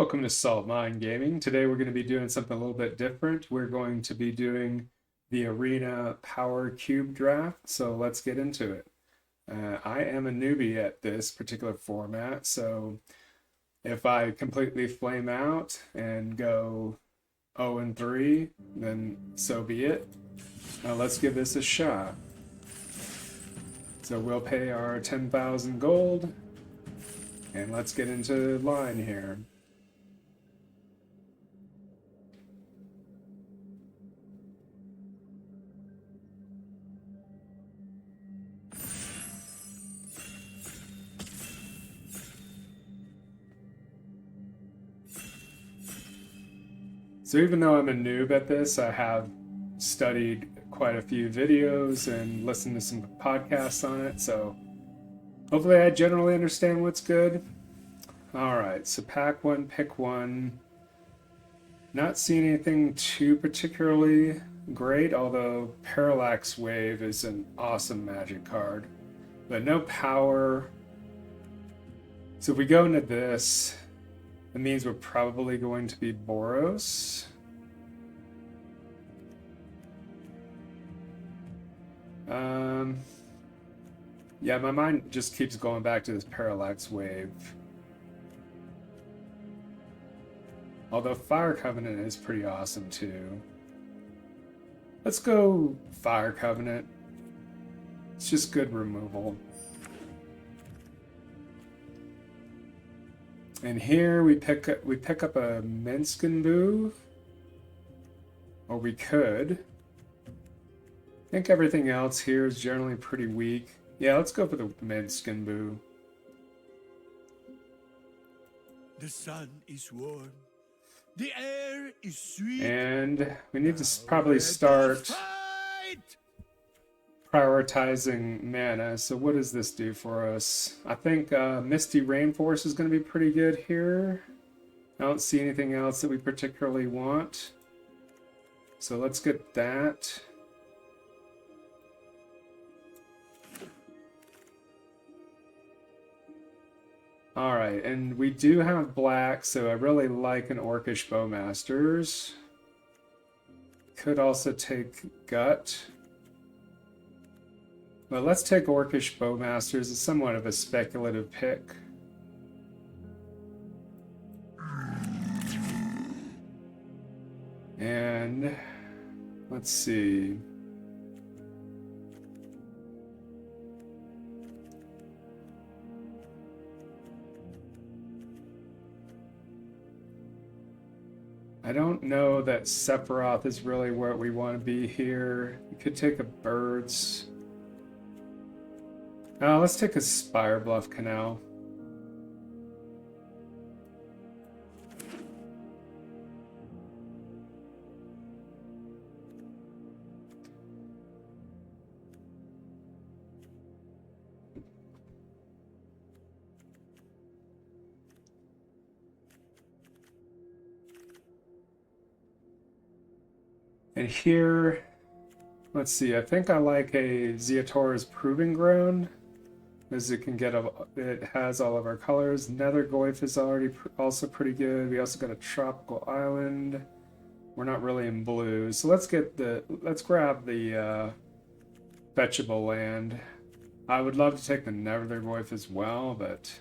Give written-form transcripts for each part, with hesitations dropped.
welcome to Salt Mine Gaming. Today we're going to be doing something a little bit different. We're going to be doing the Arena Power Cube Draft, so let's get into it. I am a newbie at this particular format, so if I completely flame out and go 0-3, then so be it. Now let's give this a shot. So we'll pay our 10,000 gold, and let's get into line here. So even though I'm a noob at this, I have studied quite a few videos and listened to some podcasts on it, so hopefully I generally understand what's good. Alright, so pack one, pick one. Not seeing anything too particularly great, although Parallax Wave is an awesome magic card. But no power. So if we go into this, it means we're probably going to be Boros. Yeah, my mind just keeps going back to this Parallax Wave. Although Fire Covenant is pretty awesome too. Let's go Fire Covenant. It's just good removal. And here we pick up a Minskenboo, or we could. I think everything else here is generally pretty weak. Yeah, let's go for the Minskenboo. The sun is warm. The air is sweet. And we need to probably start prioritizing mana. So what does this do for us? I think Misty Rainforest is going to be pretty good here. I don't see anything else that we particularly want. So let's get that. Alright, and we do have black, so I really like an Orcish Bowmasters. Could also take Gut. But let's take Orcish Bowmasters. It's somewhat of a speculative pick. And let's see. I don't know that Sephiroth is really where we want to be here. We could take a Birds. Let's take a Spirebluff Canal. And here, let's see, I think I like a Zeotora's Proving Ground, as it can get it has all of our colors. Nethergoyf is already also pretty good. We also got a Tropical Island. We're not really in blue, so let's grab the fetchable land. I would love to take the Nethergoyf as well, but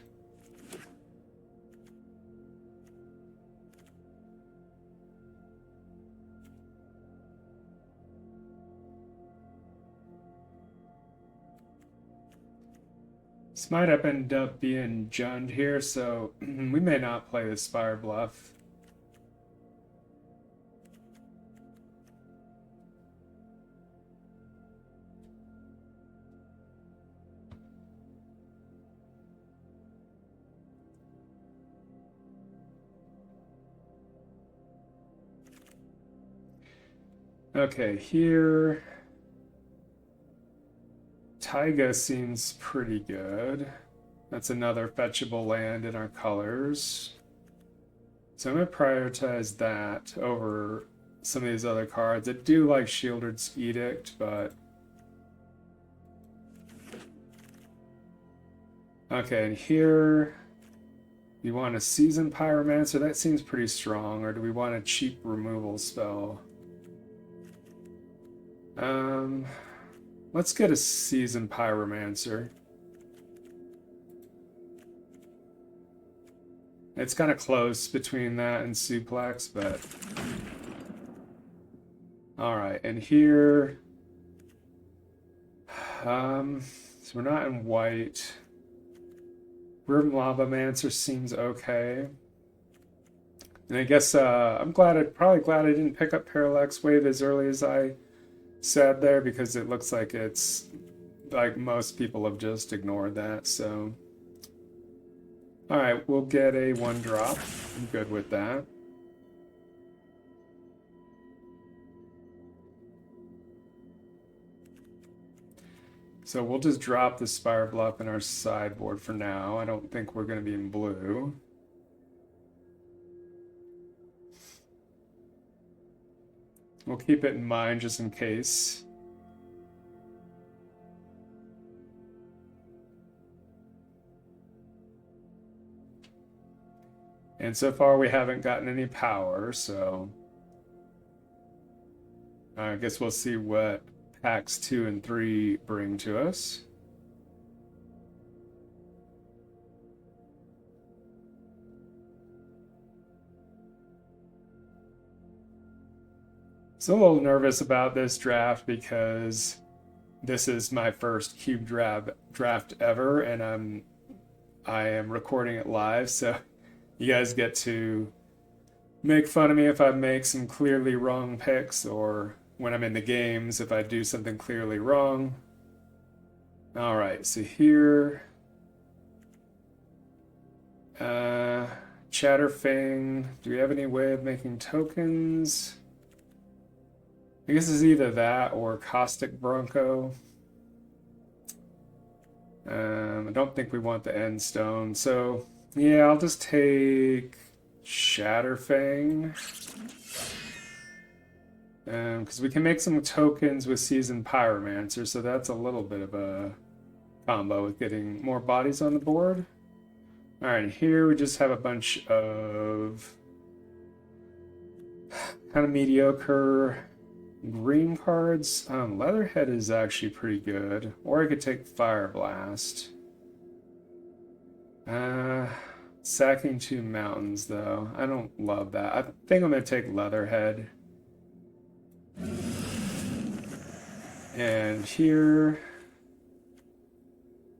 this might end up being Jund here, so we may not play the Spire Bluff. Okay, here Taiga seems pretty good. That's another fetchable land in our colors. So I'm going to prioritize that over some of these other cards. I do like Sheoldred's Edict, but Okay, and here you want a seasoned pyromancer? That seems pretty strong. Or do we want a cheap removal spell? Let's get a seasoned pyromancer. It's kind of close between that and suplex, but all right. And here, so we're not in white. Grim Lavamancer seems okay. And I guess I'm probably glad I didn't pick up Parallax Wave as early as I said there, because it looks like it's like most people have just ignored that. So, all right, we'll get a 1-drop. I'm good with that. So we'll just drop the Spire Bluff in our sideboard for now. I don't think we're going to be in blue. We'll keep it in mind just in case. And so far we haven't gotten any power, so I guess we'll see what packs 2 and 3 bring to us. So a little nervous about this draft because this is my first cube draft ever, and I am recording it live, so you guys get to make fun of me if I make some clearly wrong picks, or when I'm in the games if I do something clearly wrong. All right, so here, Chatterfang. Do we have any way of making tokens? I guess it's either that or Caustic Bronco. I don't think we want the End Stone, so yeah, I'll just take Chatterfang. Because we can make some tokens with Seasoned Pyromancer, so that's a little bit of a combo with getting more bodies on the board. Alright, here we just have a bunch of kind of mediocre green cards. Leatherhead is actually pretty good. Or I could take Fire Blast. Sacking 2 mountains, though. I don't love that. I think I'm going to take Leatherhead. And here,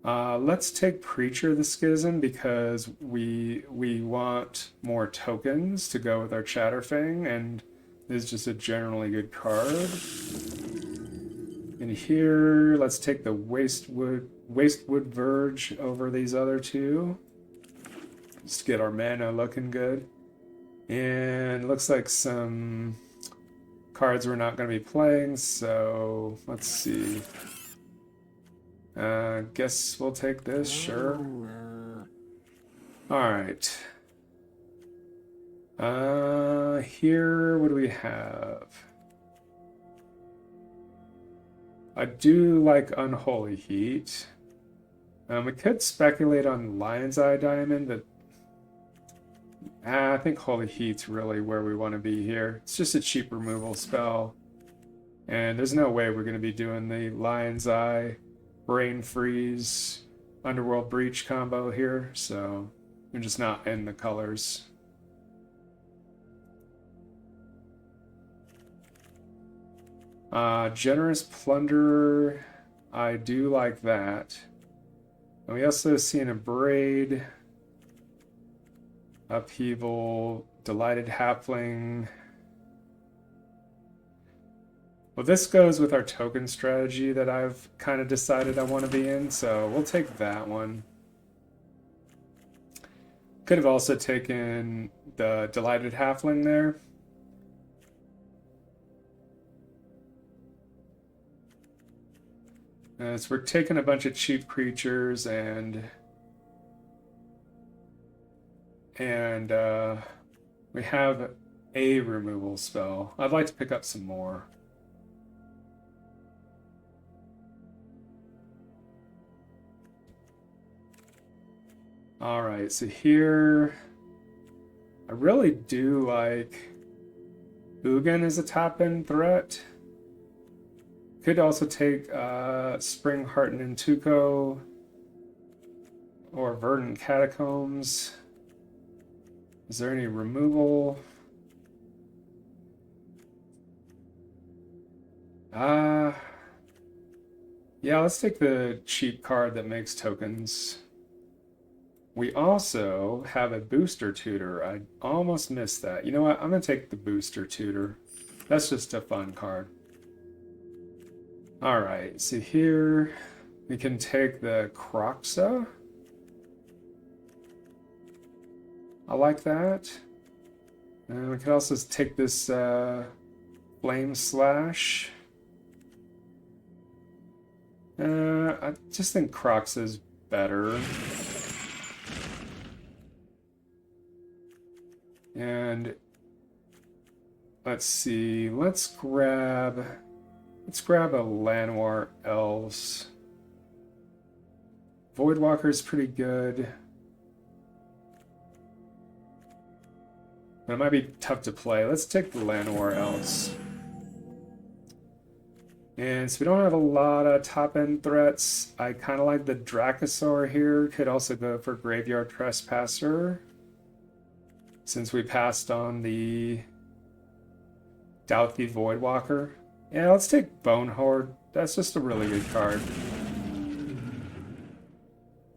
let's take Preacher the Schism because we want more tokens to go with our Chatterfang, and this is just a generally good card. And here, let's take the Wastewood Verge over these other two. Just to get our mana looking good. And looks like some cards we're not going to be playing, so let's see. Guess we'll take this, sure. Alright. Here, what do we have? I do like Unholy Heat. We could speculate on Lion's Eye Diamond, but I think Holy Heat's really where we want to be here. It's just a cheap removal spell. And there's no way we're going to be doing the Lion's Eye, Brain Freeze, Underworld Breach combo here, so we're just not in the colors. Generous Plunderer, I do like that. And we also see an Abrade, Upheaval, Delighted Halfling. Well, this goes with our token strategy that I've kind of decided I want to be in, so we'll take that one. Could have also taken the Delighted Halfling there. So we're taking a bunch of cheap creatures and we have a removal spell. I'd like to pick up some more. Alright, so here I really do like Ugin as a top-end threat. Could also take Spring Heartened Tuco or Verdant Catacombs. Is there any removal? Yeah, let's take the cheap card that makes tokens. We also have a booster tutor. I almost missed that. You know what? I'm going to take the booster tutor. That's just a fun card. Alright, so here we can take the Croxa. I like that. And we can also take this Flame Slash. I just think Croxa is better. And let's see, let's grab a Llanowar Elves. Voidwalker is pretty good. But it might be tough to play. Let's take the Llanowar Elves. And so we don't have a lot of top-end threats. I kind of like the Dracosaur here. Could also go for Graveyard Trespasser, since we passed on the Doubt the Voidwalker. Yeah, let's take Bone Horde. That's just a really good card.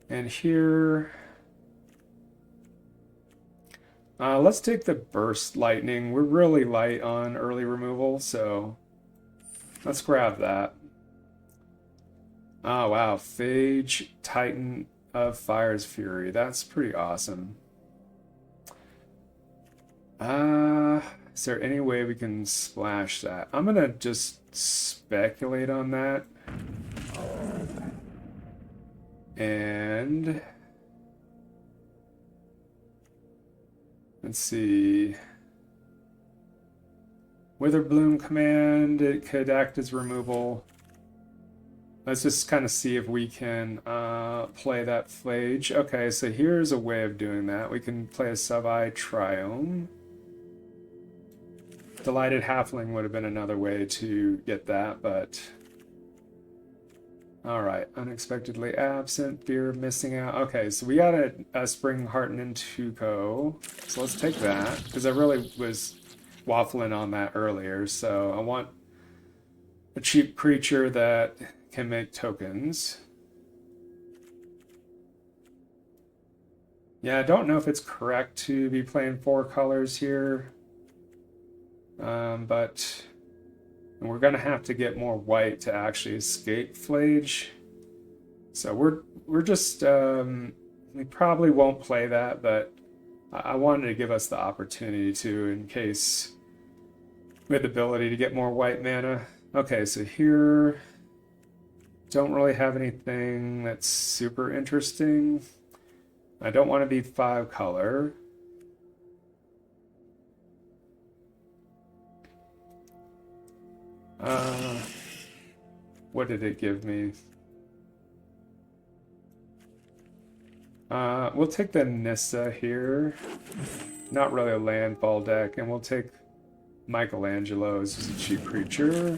And here, let's take the Burst Lightning. We're really light on early removal, so let's grab that. Oh wow, Phage, Titan of Fire's Fury. That's pretty awesome. Is there any way we can splash that? I'm gonna just speculate on that. And let's see. Witherbloom Command, it could act as removal. Let's just kind of see if we can play that Phage. Okay, so here's a way of doing that. We can play a Sub-Eye Triome. Delighted Halfling would have been another way to get that, but... Alright, Unexpectedly Absent, Fear of Missing Out. Okay, so we got a Spring Heartened Tuco. So let's take that, because I really was waffling on that earlier. So I want a cheap creature that can make tokens. Yeah, I don't know if it's correct to be playing 4 colors here. But we're going to have to get more white to actually escape Phage. So we're just, we probably won't play that, but I wanted to give us the opportunity to, in case we had the ability to get more white mana. Okay, so here, don't really have anything that's super interesting. I don't want to be 5 color. What did it give me? We'll take the Nissa here. Not really a landfall deck, and we'll take Michelangelo's as a cheap creature.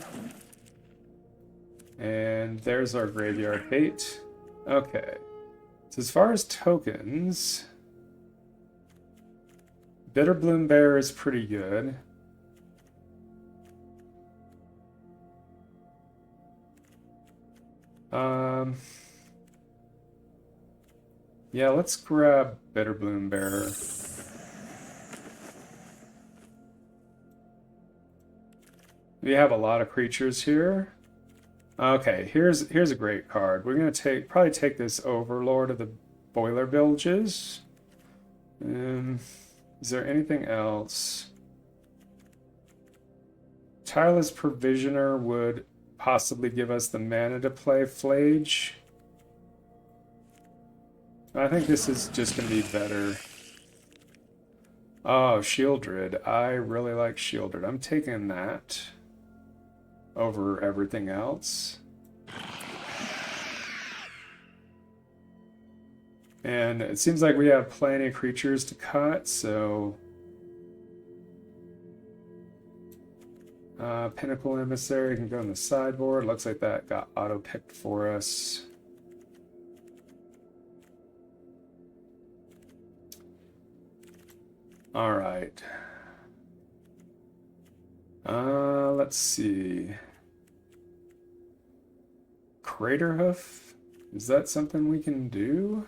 And there's our graveyard bait. Okay. So as far as tokens, Bitterbloom Bear is pretty good. Yeah, let's grab Bitterbloom Bear. We have a lot of creatures here. Okay, here's a great card. We're gonna probably take this Overlord of the Boiler Bilges. Is there anything else? Tireless Provisioner would possibly give us the mana to play Phage. I think this is just going to be better. Oh, Shieldred. I really like Shieldred. I'm taking that over everything else. And it seems like we have plenty of creatures to cut, so... Pinnacle Emissary can go on the sideboard. Looks like that got auto-picked for us. Alright. Let's see. Craterhoof? Is that something we can do?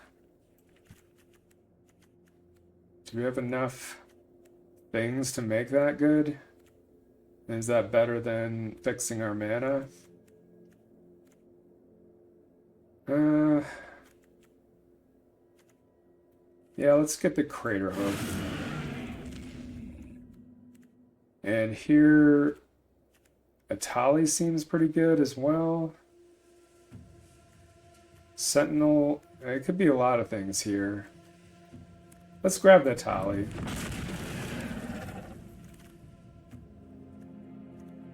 Do we have enough things to make that good? Is that better than fixing our mana? Yeah, let's get the Craterhoof. And here, Atali seems pretty good as well. Sentinel, it could be a lot of things here. Let's grab the Atali.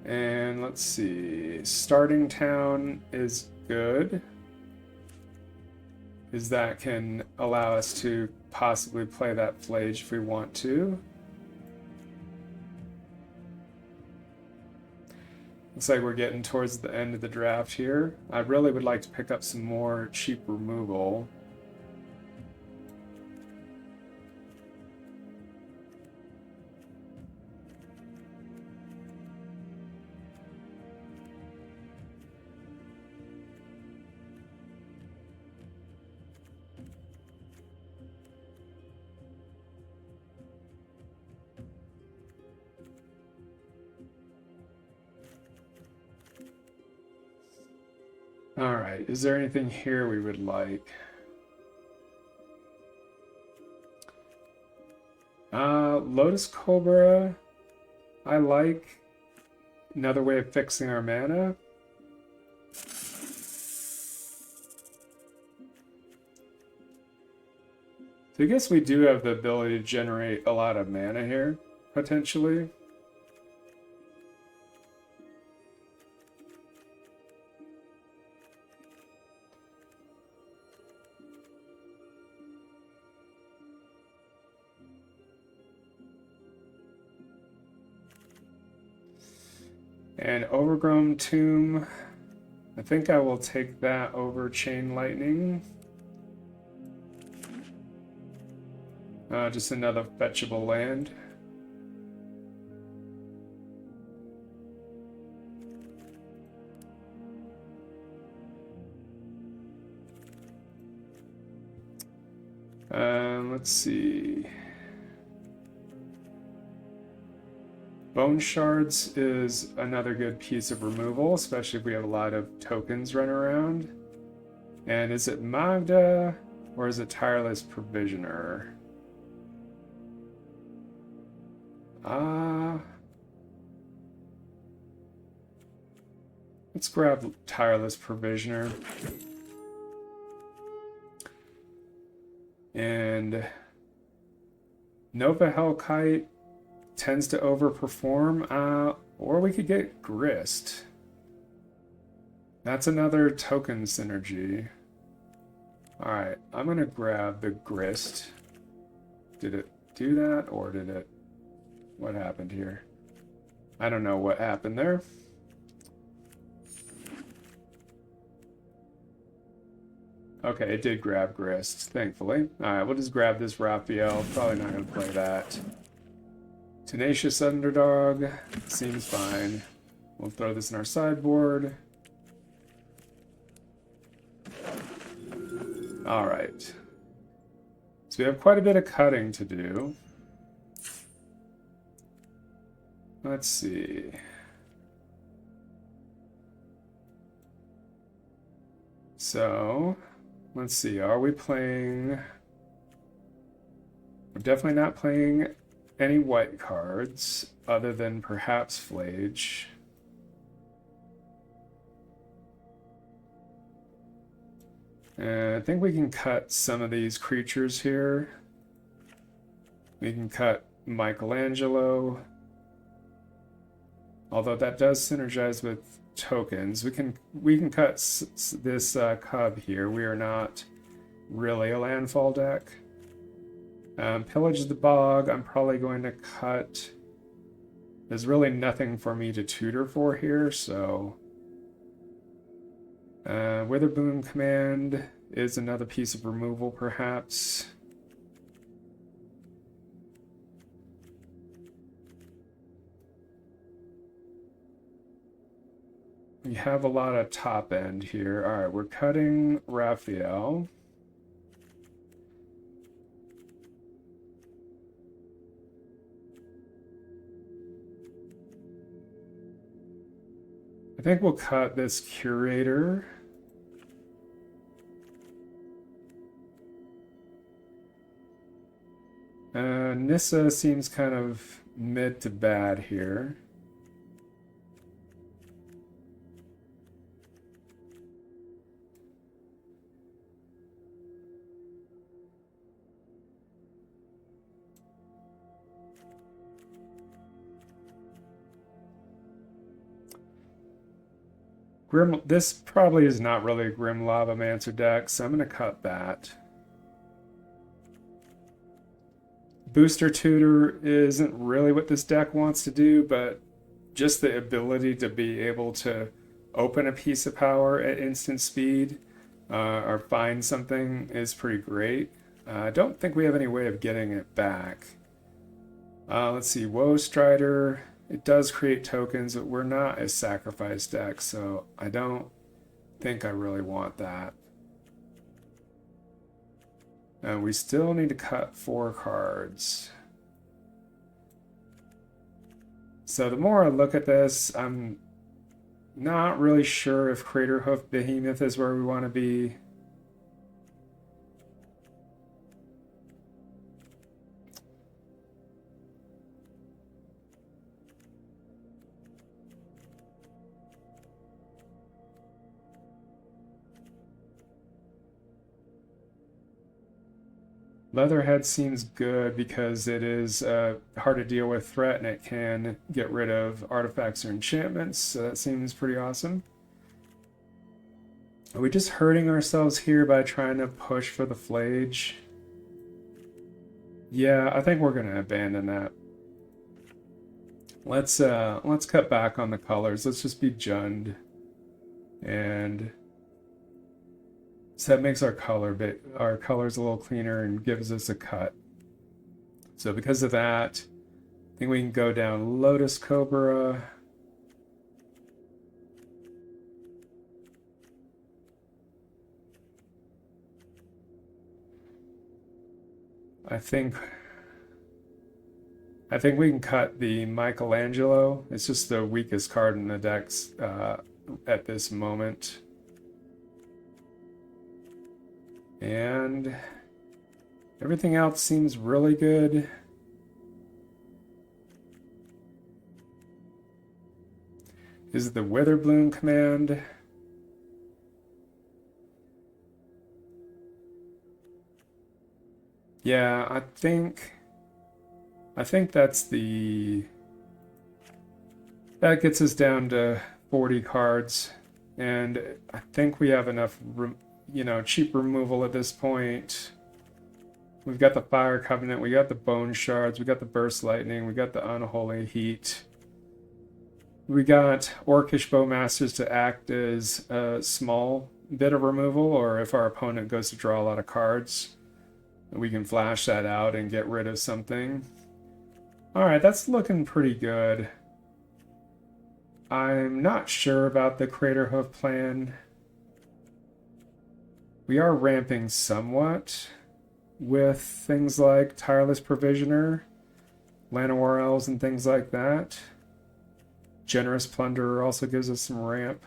And let's see, starting town is good. Is that can allow us to possibly play that Flage if we want to. Looks like we're getting towards the end of the draft here. I really would like to pick up some more cheap removal. Alright, is there anything here we would like? Lotus Cobra, I like. Another way of fixing our mana. So I guess we do have the ability to generate a lot of mana here, potentially. And Overgrown Tomb, I think I will take that over Chain Lightning. Just another fetchable land. Let's see. Bone Shards is another good piece of removal, especially if we have a lot of tokens running around. And is it Magda or is it Tireless Provisioner? Let's grab Tireless Provisioner. And Nova Hellkite tends to overperform, or we could get Grist. That's another token synergy. Alright, I'm gonna grab the Grist. Did it do that, or did it... What happened here? I don't know what happened there. Okay, it did grab Grist, thankfully. Alright, we'll just grab this Raphael. Probably not gonna play that. Tenacious Underdog seems fine. We'll throw this in our sideboard. Alright. So we have quite a bit of cutting to do. Let's see. So, let's see. Are we playing... We're definitely not playing any white cards, other than perhaps Flage. And I think we can cut some of these creatures here. We can cut Michelangelo. Although that does synergize with tokens. We can cut this cub here. We are not really a landfall deck. Pillage the Bog, I'm probably going to cut. There's really nothing for me to tutor for here, so... Witherbloom Command is another piece of removal, perhaps. We have a lot of top end here. Alright, we're cutting Raphael. I think we'll cut this Curator. Nissa seems kind of mid to bad here. This probably is not really a Grim Lavamancer deck, so I'm going to cut that. Booster Tutor isn't really what this deck wants to do, but just the ability to be able to open a piece of power at instant speed or find something is pretty great. I don't think we have any way of getting it back. Let's see, Woe Strider. It does create tokens, but we're not a sacrifice deck, so I don't think I really want that. We still need to cut 4 cards. So the more I look at this, I'm not really sure if Craterhoof Behemoth is where we want to be. Leatherhead seems good because it is hard to deal with threat and it can get rid of artifacts or enchantments, so that seems pretty awesome. Are we just hurting ourselves here by trying to push for the Flage? Yeah, I think we're going to abandon that. Let's cut back on the colors. Let's just be Jund. And so that makes our colors a little cleaner and gives us a cut. So because of that, I think we can go down Lotus Cobra. I think we can cut the Michelangelo. It's just the weakest card in the decks at this moment. And everything else seems really good. Is it the Witherbloom Command? Yeah, I think that's that gets us down to 40 cards, and I think we have enough cheap removal at this point. We've got the Fire Covenant, we got the Bone Shards, we got the Burst Lightning, we got the Unholy Heat. We got Orcish Bowmasters to act as a small bit of removal, or if our opponent goes to draw a lot of cards, we can flash that out and get rid of something. Alright, that's looking pretty good. I'm not sure about the Craterhoof plan. We are ramping somewhat with things like Tireless Provisioner, Llanowar Elves, and things like that. Generous Plunderer also gives us some ramp.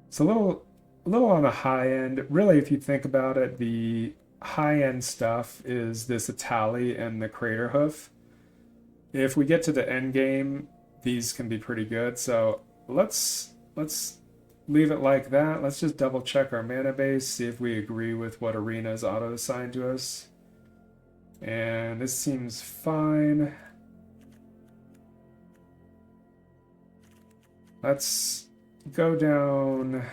It's a little on the high end. Really, if you think about it, the high-end stuff is this Atali and the Craterhoof. If we get to the end game, these can be pretty good. So let's leave it like that. Let's just double check our mana base, see if we agree with what Arena is auto-assigned to us. And this seems fine. Let's go down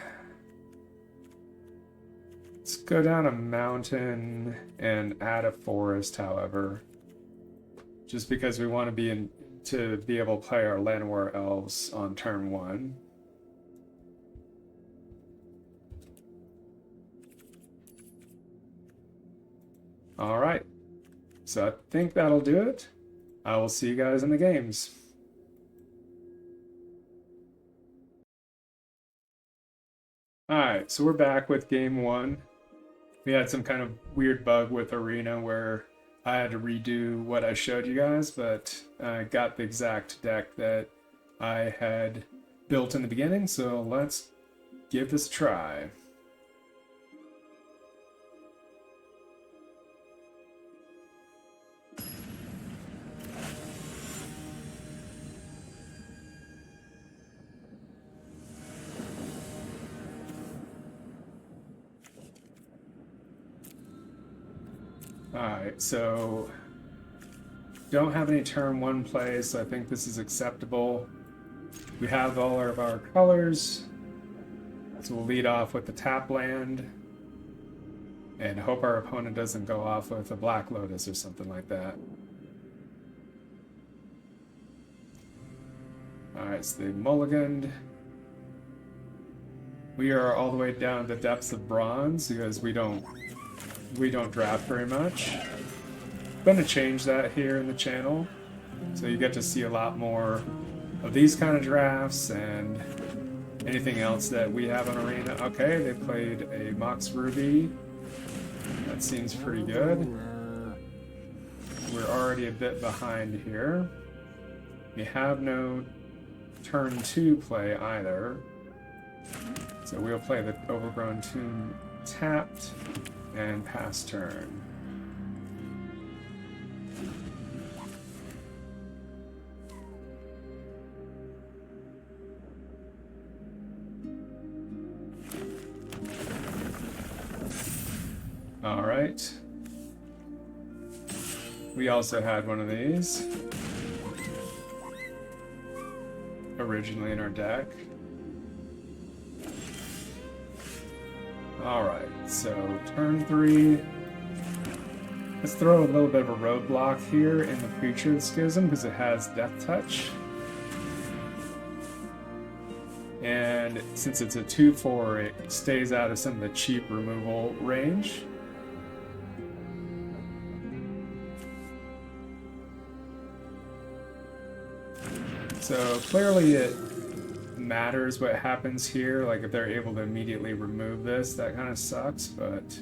Let's go down a mountain and add a forest, however. Just because we want to be able to play our Llanowar elves on turn 1. Alright, so I think that'll do it. I will see you guys in the games. Alright, so we're back with game 1. We had some kind of weird bug with Arena where I had to redo what I showed you guys, but I got the exact deck that I had built in the beginning, so let's give this a try. Alright, so don't have any turn 1 plays, so I think this is acceptable. We have all of our colors, so we'll lead off with the tap land and hope our opponent doesn't go off with a Black Lotus or something like that. Alright, so they mulliganed. We are all the way down to the depths of bronze because we don't draft very much. I'm going to change that here in the channel, so you get to see a lot more of these kind of drafts and anything else that we have on Arena. Okay, they played a Mox Ruby. That seems pretty good. We're already a bit behind here. We have no turn 2 play either, so we'll play the Overgrown Tomb tapped and pass turn. All right. We also had one of these originally in our deck. Alright, so turn 3. Let's throw a little bit of a roadblock here in the Creature Schism because it has Death Touch. And since it's a 2/4, it stays out of some of the cheap removal range. So clearly it matters what happens here, like if they're able to immediately remove this, that kind of sucks, but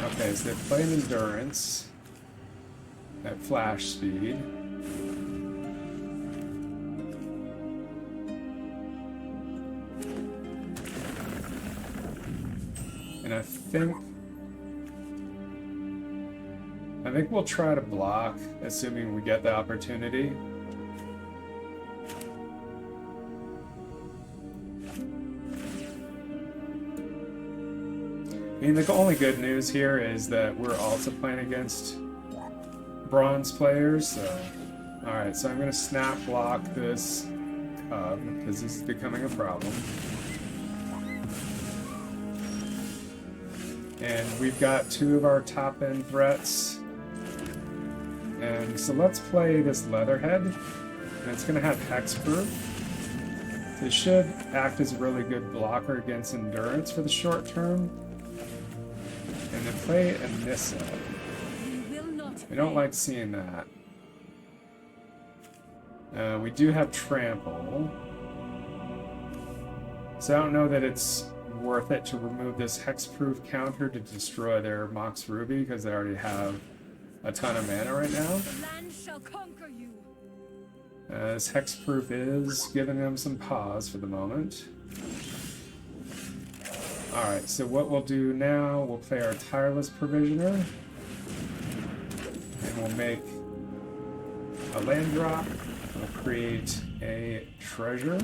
okay, so they play an Endurance at flash speed. And I think we'll try to block, assuming we get the opportunity. I mean, the only good news here is that we're also playing against bronze players, so... Alright, so I'm going to snap block this cub, because this is becoming a problem. And we've got 2 of our top-end threats. And so let's play this Leatherhead, and it's going to have Hexproof. It should act as a really good blocker against Endurance for the short term. And then play Anissa. I don't like seeing that. We do have Trample. So I don't know that it's worth it to remove this Hexproof counter to destroy their Mox Ruby, because they already have a ton of mana right now. The land shall conquer you. This Hexproof is giving them some pause for the moment. Alright, so what we'll do now, we'll play our Tireless Provisioner. And we'll make a land drop. We'll create a treasure.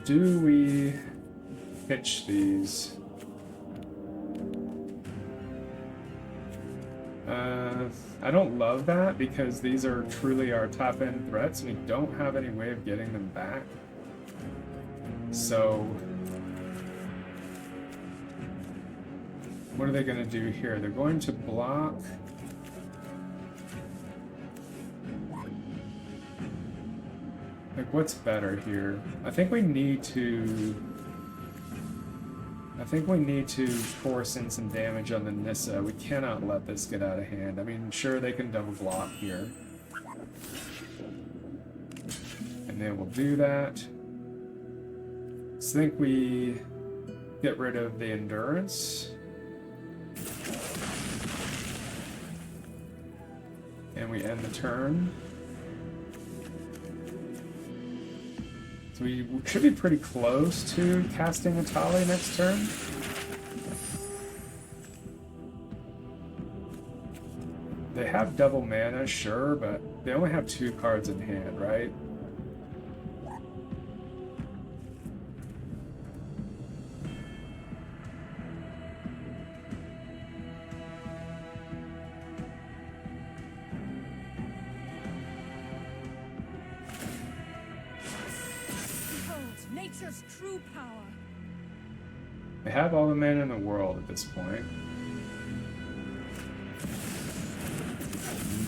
Do we pitch these? I don't love that because these are truly our top-end threats and we don't have any way of getting them back. So, what are they going to do here? They're going to block. Like, what's better here? I think we need to force in some damage on the Nissa. We cannot let this get out of hand. I mean, sure, they can double block here. And they will do that. So I think we get rid of the endurance. And we end the turn. So we should be pretty close to casting a Tali next turn. They have double mana, sure, but they only have 2 cards in hand, right? Nature's true power. They have all the mana in the world at this point.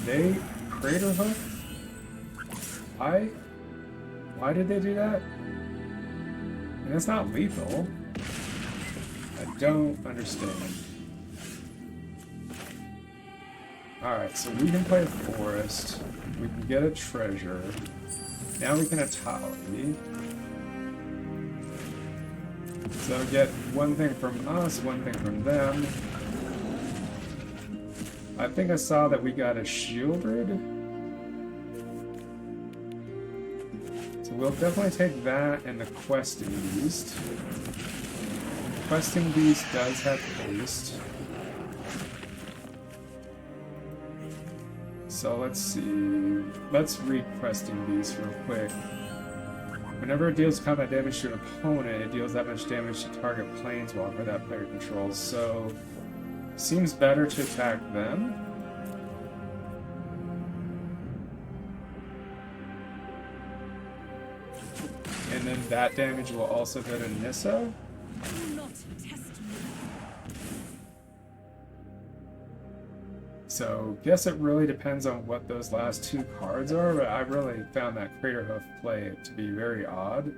They craterhoof? Why did they do that? And it's not lethal. I don't understand. Alright, so we can play a forest. We can get a treasure. Now we can Atali. So get one thing from us, one thing from them. I think I saw that we got a Shieldred. So we'll definitely take that and the Questing Beast. Questing Beast does have haste. So let's see. Let's read Questing Beast real quick. Whenever it deals combat damage to an opponent, it deals that much damage to target planeswalker that player controls. So, seems better to attack them. And then that damage will also go to Nissa. Do not test me. So, guess it really depends on what those last 2 cards are, but I really found that Craterhoof play to be very odd.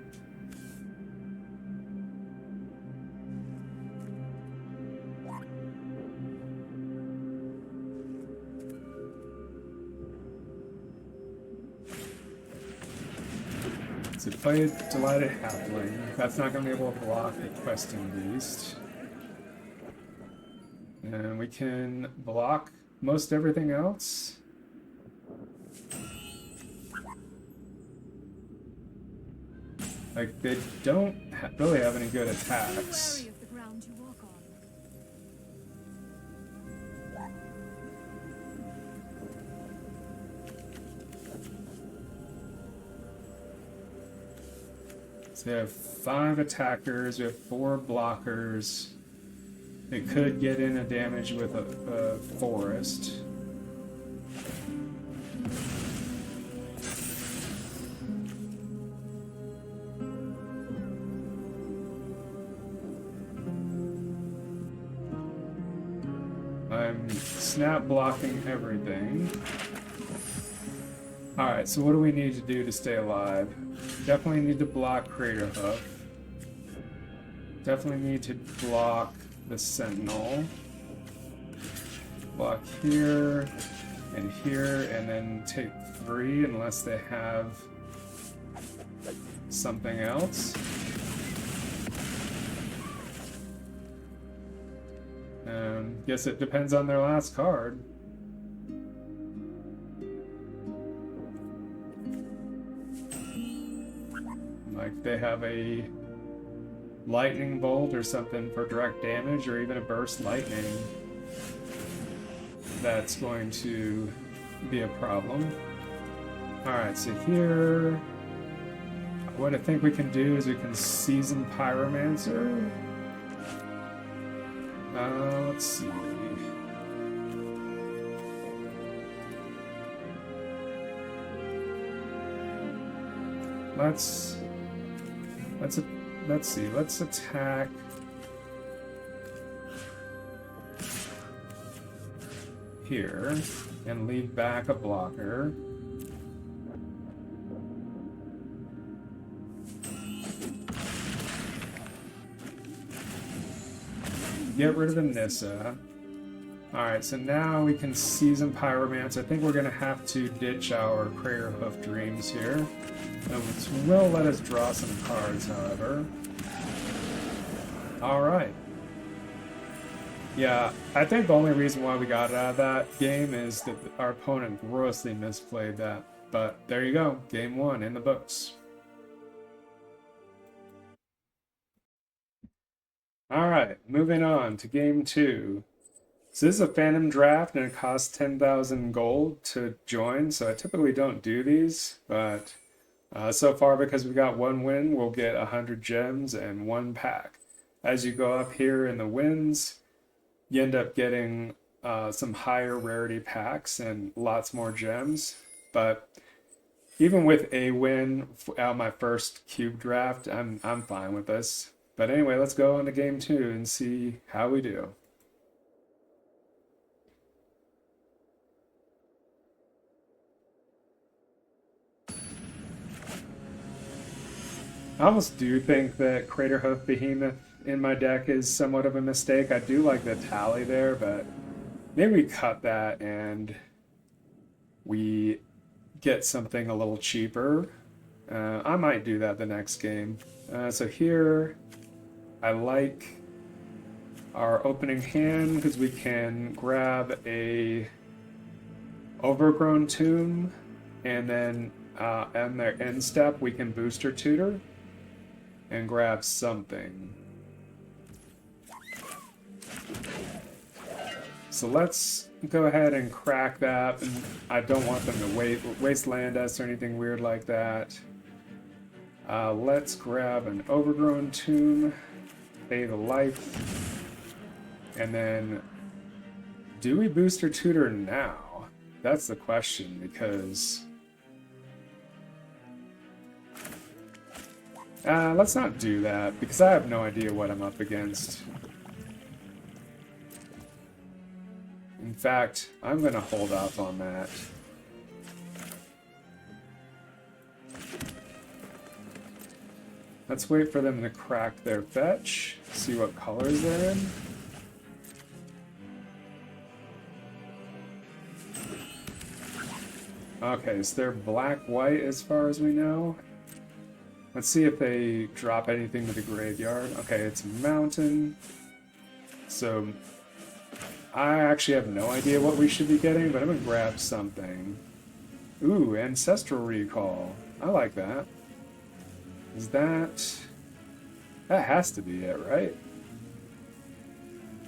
So play a Delighted Halfling. That's not going to be able to block the Questing Beast. And we can block most everything else. Like, they don't really have any good attacks. Be wary of the ground you walk on. So we have 5 attackers, we have 4 blockers. It could get in a damage with a forest. I'm snap blocking everything. Alright, so what do we need to do to stay alive? Definitely need to block Craterhoof. Definitely need to block the Sentinel. Block here, and then take 3 unless they have something else. Guess it depends on their last card. Like they have a lightning bolt or something for direct damage, or even a burst lightning. That's going to be a problem. Alright, so here, what I think we can do is we can season Pyromancer. Let's see. let's see. Let's attack. Here and leave back a blocker. Get rid of the Nissa. Alright, so now we can season Pyromance. I think we're going to have to ditch our Craterhoof Dreams here. Which will let us draw some cards, however. Alright. Yeah, I think the only reason why we got out of that game is that our opponent grossly misplayed that. But there you go, game 1 in the books. Alright, moving on to game 2. So this is a Phantom Draft and it costs 10,000 gold to join, so I typically don't do these, but so far because we got 1 win, we'll get 100 gems and 1 pack. As you go up here in the wins, you end up getting some higher rarity packs and lots more gems, but even with a win out my first cube draft, I'm fine with this. But anyway, let's go on to game 2 and see how we do. I almost do think that Craterhoof Behemoth in my deck is somewhat of a mistake. I do like the tally there, but maybe we cut that and we get something a little cheaper. I might do that the next game. So here, I like our opening hand because we can grab a Overgrown Tomb, and then on their end step we can booster tutor and grab something. So let's go ahead and crack that, and I don't want them to wasteland us or anything weird like that. Let's grab an Overgrown Tomb, pay the life, and then do we booster tutor now? That's the question, because let's not do that, because I have no idea what I'm up against. In fact, I'm going to hold off on that. Let's wait for them to crack their fetch, see what colors they're in. Okay, so they're black-white as far as we know. Let's see if they drop anything to the graveyard. Okay, it's Mountain. So I actually have no idea what we should be getting, but I'm gonna grab something. Ooh, Ancestral Recall. I like that. Is that... That has to be it, right?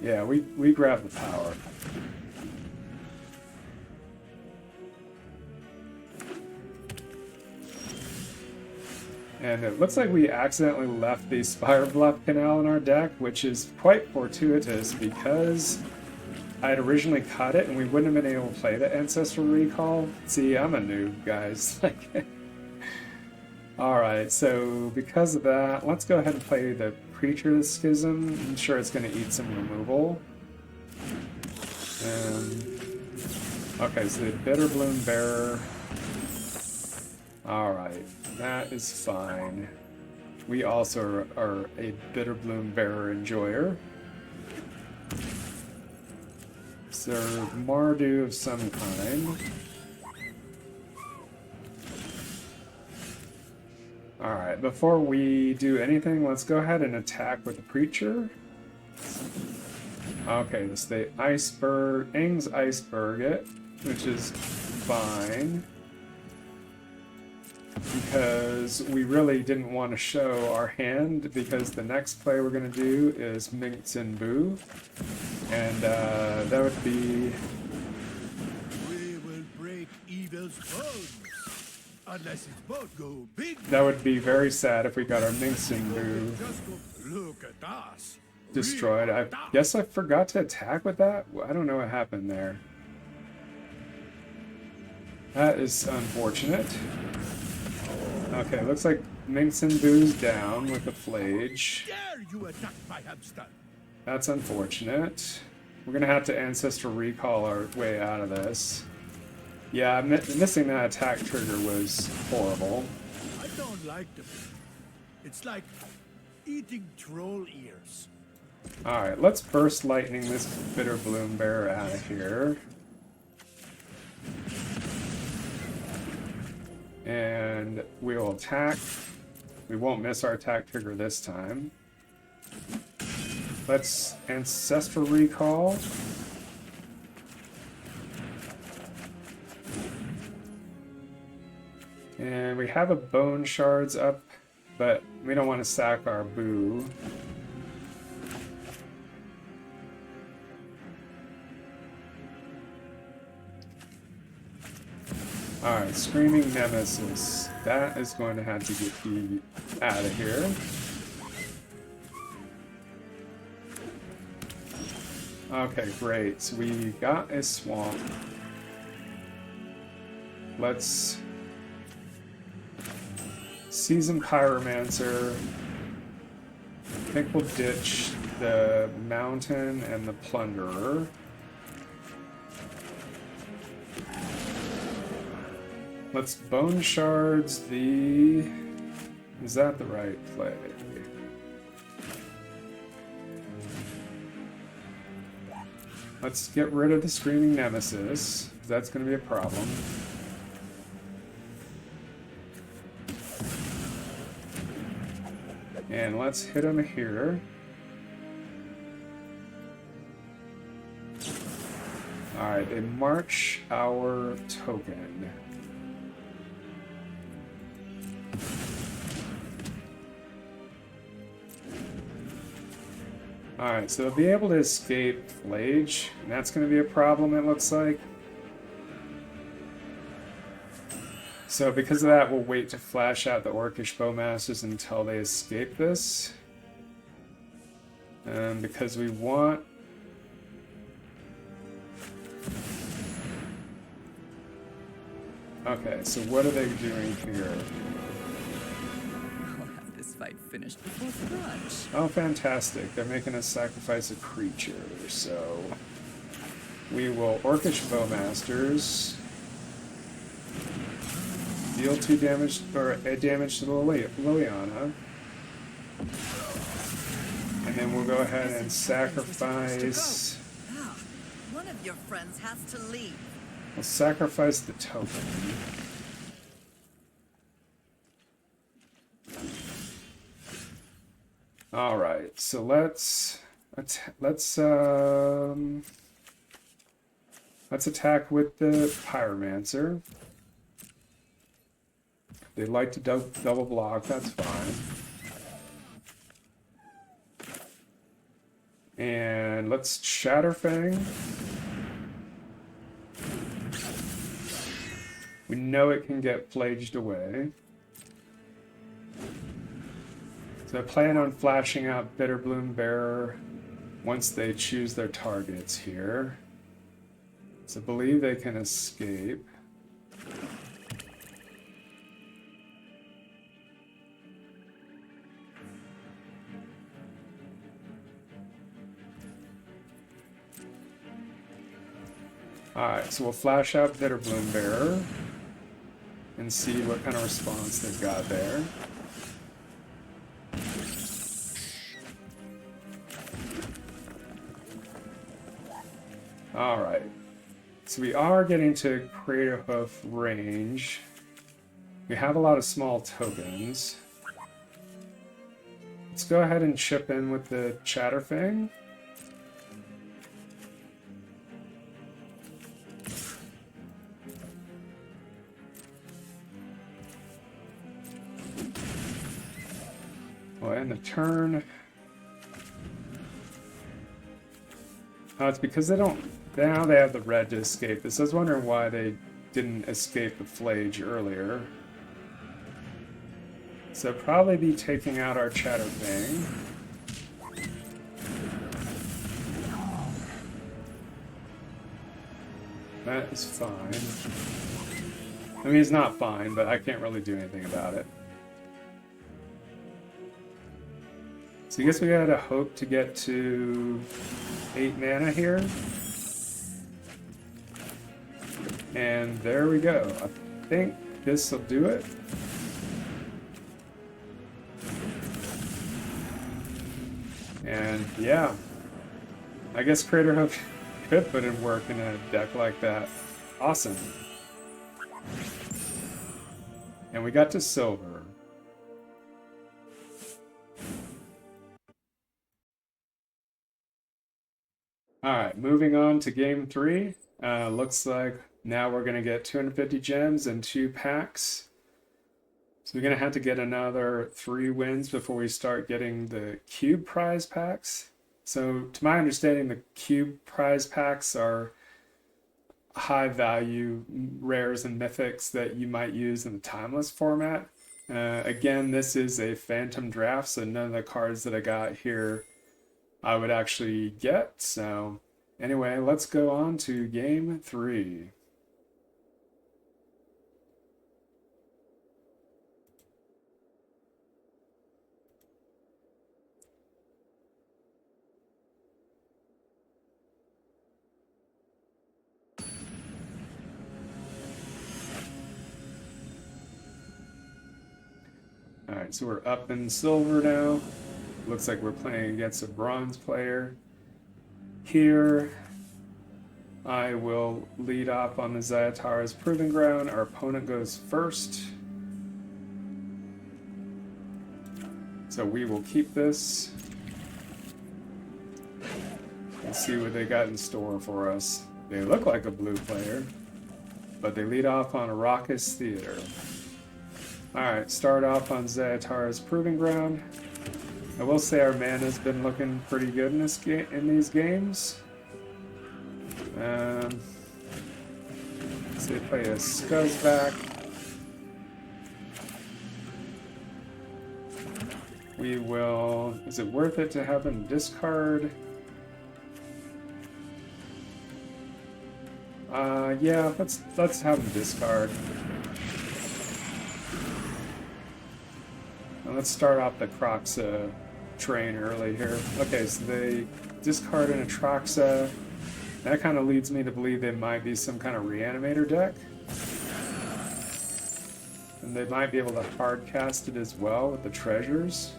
Yeah, we grab the power. And it looks like we accidentally left the Spire Bluff Canal in our deck, which is quite fortuitous because I had originally cut it and we wouldn't have been able to play the Ancestral Recall. See, I'm a noob, guys. Alright, so because of that, let's go ahead and play the Creature Schism. I'm sure it's going to eat some removal. Okay, so the Bitterbloom Bearer. Alright, that is fine. We also are a Bitterbloom Bearer enjoyer. So, Mardu of some kind. Alright, before we do anything, let's go ahead and attack with the Preacher. Okay, this the Iceberg, Aang's Iceberg it, which is fine. Because we really didn't want to show our hand, because the next play we're going to do is Minx and Boo. And that would be... We will break evil's bones, unless its both go big. That would be very sad if we got our Minx and Boo Just look at us. destroyed. I guess I forgot to attack with that? I don't know what happened there. That is unfortunate. Okay, looks like Minx and Boo's down with the Flage. Dare you attack my hamster? That's unfortunate. We're gonna have to Ancestral Recall our way out of this. Yeah, missing that attack trigger was horrible. I don't like them. It's like eating troll ears. Alright, let's Burst Lightning this Bitter Bloom Bearer out of here. And we will attack. We won't miss our attack trigger this time. Let's Ancestral Recall. And we have a Bone Shards up, but we don't want to sack our Boo. Alright, Screaming Nemesis. That is going to have to get you out of here. Okay, great. So we got a swamp. Let's Season Pyromancer. I think we'll ditch the Mountain and the Plunderer. Let's Bone Shards the... Is that the right play? Let's get rid of the Screaming Nemesis. That's going to be a problem. And let's hit him here. Alright, they march our token. Alright, so they'll be able to escape Flage, and that's going to be a problem, it looks like. So because of that, we'll wait to flash out the Orcish Bowmasters until they escape this. Because we want... Okay, so what are they doing here? I'll have this fight finished before brunch. Oh, fantastic. They're making us sacrifice a creature, so... We will Orcish Bowmasters. Deal 2 damage, or damage to the Liliana. And then we'll go ahead and sacrifice... Ah, one of your friends has to leave. We'll sacrifice the token. Alright, so let's attack with the Pyromancer. They like to double block, that's fine. And let's Shatterfang. We know it can get flaged away. So I plan on flashing out Bitterbloom Bearer once they choose their targets here. So I believe they can escape. Alright, so we'll flash out Bitterbloom Bearer and see what kind of response they've got there. Alright, so we are getting to Craterhoof range. We have a lot of small tokens. Let's go ahead and chip in with the Chatterfang. Well, end the turn. Oh, it's because they don't... Now they have the red to escape this. I was wondering why they didn't escape the Flage earlier. So probably be taking out our Chatterfang. That is fine. I mean, it's not fine, but I can't really do anything about it. So I guess we gotta hope to get to 8 mana here. And there we go. I think this will do it. And yeah, I guess Craterhoof could put in work in a deck like that. Awesome. And we got to silver. Alright, moving on to game 3. Looks like now we're going to get 250 gems and 2 packs. So we're going to have to get another 3 wins before we start getting the cube prize packs. So to my understanding, the cube prize packs are high value rares and mythics that you might use in the timeless format. Again, this is a phantom draft, so none of the cards that I got here I would actually get. So anyway, let's go on to game 3. Alright, so we're up in silver now. Looks like we're playing against a bronze player. Here, I will lead off on the Zayatara's Proving Ground. Our opponent goes first. So we will keep this. And see what they got in store for us. They look like a blue player, but they lead off on a Raucous Theater. Alright, start off on Zayatara's Proving Ground. I will say our mana's been looking pretty good in these games. So they play a Scuzzback. We will... Is it worth it to have them discard? Yeah, let's have them discard. And let's start off the Croxa train early here. Okay, so they discard an Atraxa. That kind of leads me to believe they might be some kind of Reanimator deck. And they might be able to hard cast it as well with the treasures.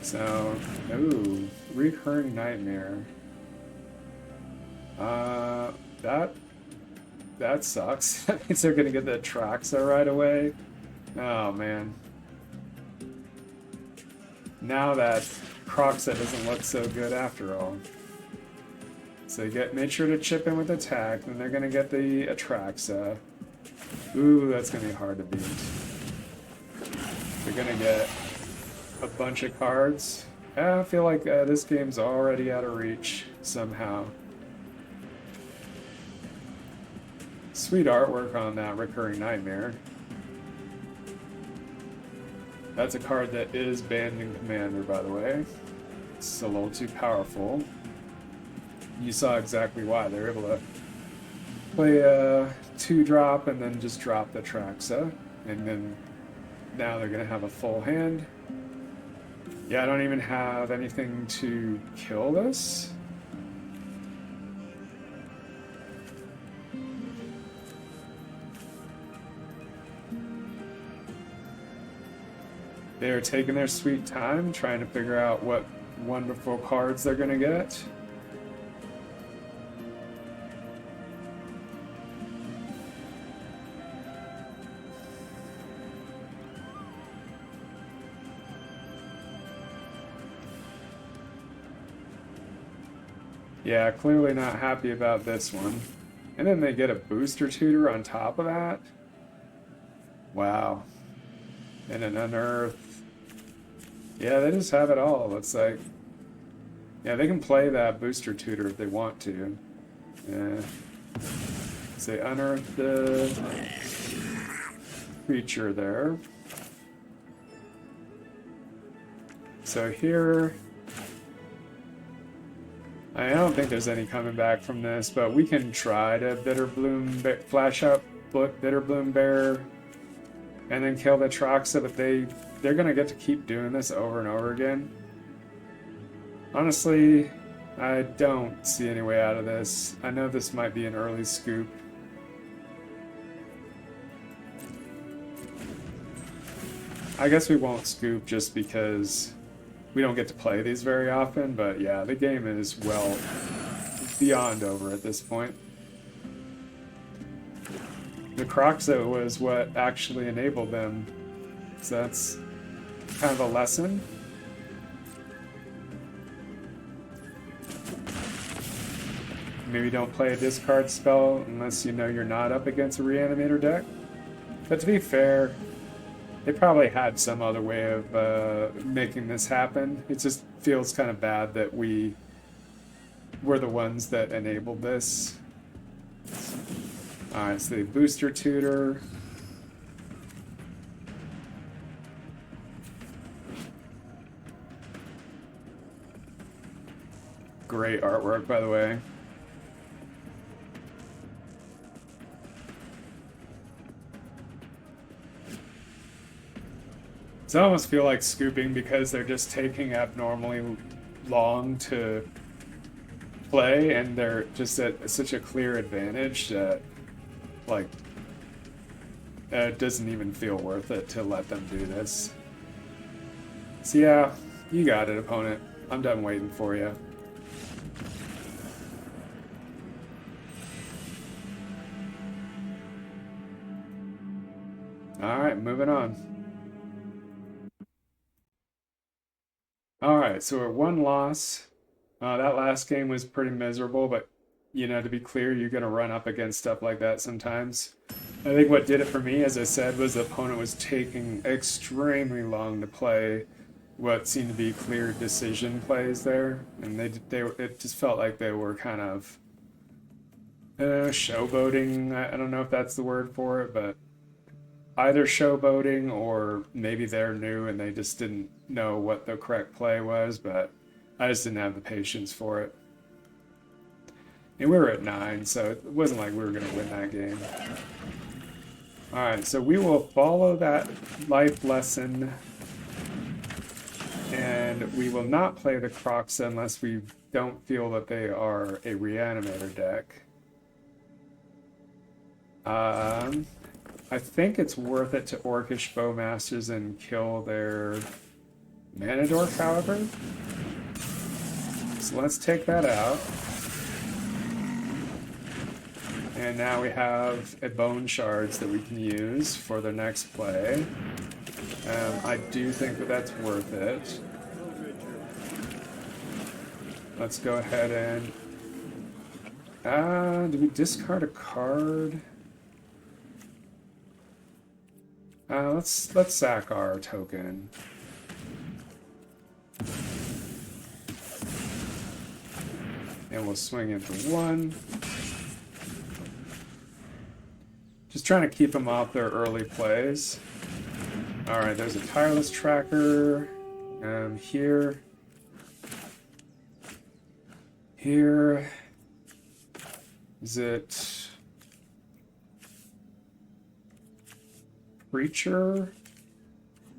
So, ooh, Recurring Nightmare. That sucks. That means they're gonna get the Atraxa right away. Oh man. Now that Croxa doesn't look so good after all. So make sure to chip in with attack, and they're gonna get the Atraxa. Ooh, that's gonna be hard to beat. They're gonna get a bunch of cards. I feel like this game's already out of reach somehow. Sweet artwork on that Recurring Nightmare. That's a card that is banned in Commander, by the way. It's a little too powerful. You saw exactly why. They're able to play a 2-drop and then just drop the Atraxa. And then now they're going to have a full hand. Yeah, I don't even have anything to kill this. They're taking their sweet time trying to figure out what wonderful cards they're going to get. Yeah, clearly not happy about this one. And then they get a booster tutor on top of that. Wow. And an unearth. Yeah, they just have it all, it looks like. Yeah, they can play that booster tutor if they want to. Yeah. So they unearth the creature there. So here... I don't think there's any coming back from this, but we can try to flash up Bitterbloom Bear and then kill the Atraxa, but they're gonna get to keep doing this over and over again. Honestly, I don't see any way out of this. I know this might be an early scoop. I guess we won't scoop just because we don't get to play these very often, but yeah, the game is well beyond over at this point. The Croxa was what actually enabled them, so that's kind of a lesson. Maybe don't play a discard spell unless you know you're not up against a Reanimator deck. But to be fair, they probably had some other way of making this happen. It just feels kind of bad that we were the ones that enabled this. Alright, so the booster tutor. Great artwork, by the way. So I almost feel like scooping because they're just taking abnormally long to play, and they're just at such a clear advantage that, like, it doesn't even feel worth it to let them do this. So yeah, you got it, opponent. I'm done waiting for you. Alright, moving on. Alright, so we're one loss. That last game was pretty miserable, but, you know, to be clear, you're going to run up against stuff like that sometimes. I think what did it for me, as I said, was the opponent was taking extremely long to play what seemed to be clear decision plays there, and it just felt like they were kind of showboating. I don't know if that's the word for it, but either showboating or maybe they're new and they just didn't know what the correct play was, but I just didn't have the patience for it. And we were at 9, so it wasn't like we were going to win that game. Alright, so we will follow that life lesson, and we will not play the Croxa unless we don't feel that they are a Reanimator deck. I think it's worth it to Orcish Bowmasters and kill their Manadork, however. So let's take that out. And now we have a Bone Shards that we can use for the next play. I do think that that's worth it. Let's go ahead and... do we discard a card? Let's sack our token. And we'll swing in for 1. Just trying to keep them off their early plays. Alright, there's a Tireless Tracker. Here. Here. Is it... Preacher?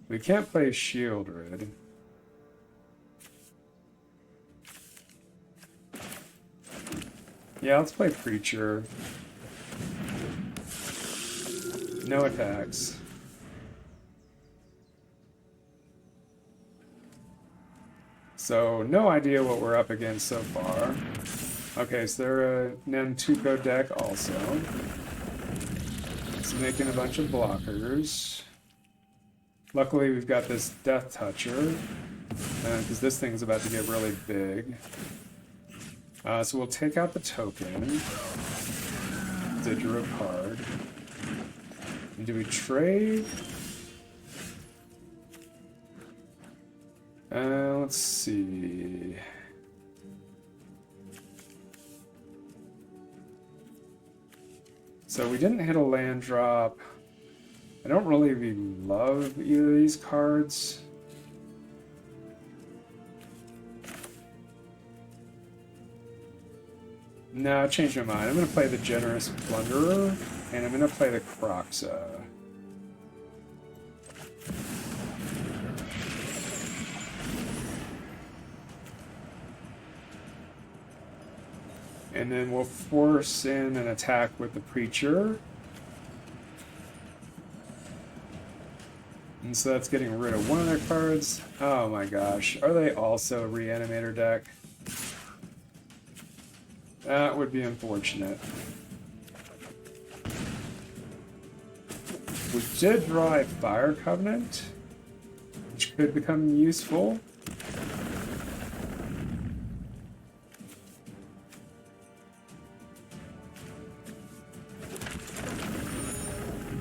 We can't play Shieldred. Yeah, let's play Preacher. No attacks. So, no idea what we're up against so far. Okay, so they're a Nantuko deck also. It's making a bunch of blockers. Luckily, we've got this Death Toucher, because this thing's about to get really big. So we'll take out the token. They drew a card. And do we trade? Let's see. So we didn't hit a land drop. I don't really love either of these cards. No, I changed my mind. I'm going to play the Generous Plunderer, and I'm going to play the Croxa. And then we'll force in an attack with the Preacher. And so that's getting rid of one of their cards. Oh my gosh. Are they also a Reanimator deck? That would be unfortunate. We did draw a Fire Covenant, which could become useful.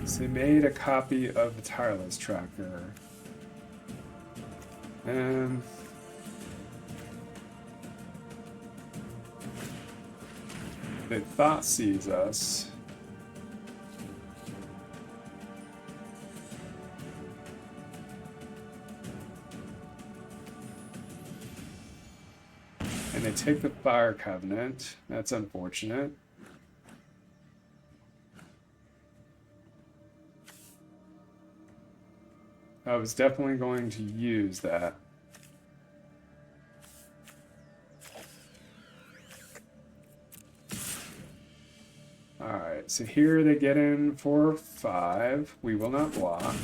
So they made a copy of the Tireless Tracker. They thought sees us. And they take the Fire Covenant. That's unfortunate. I was definitely going to use that. Alright, so here they get in for 5. We will not block.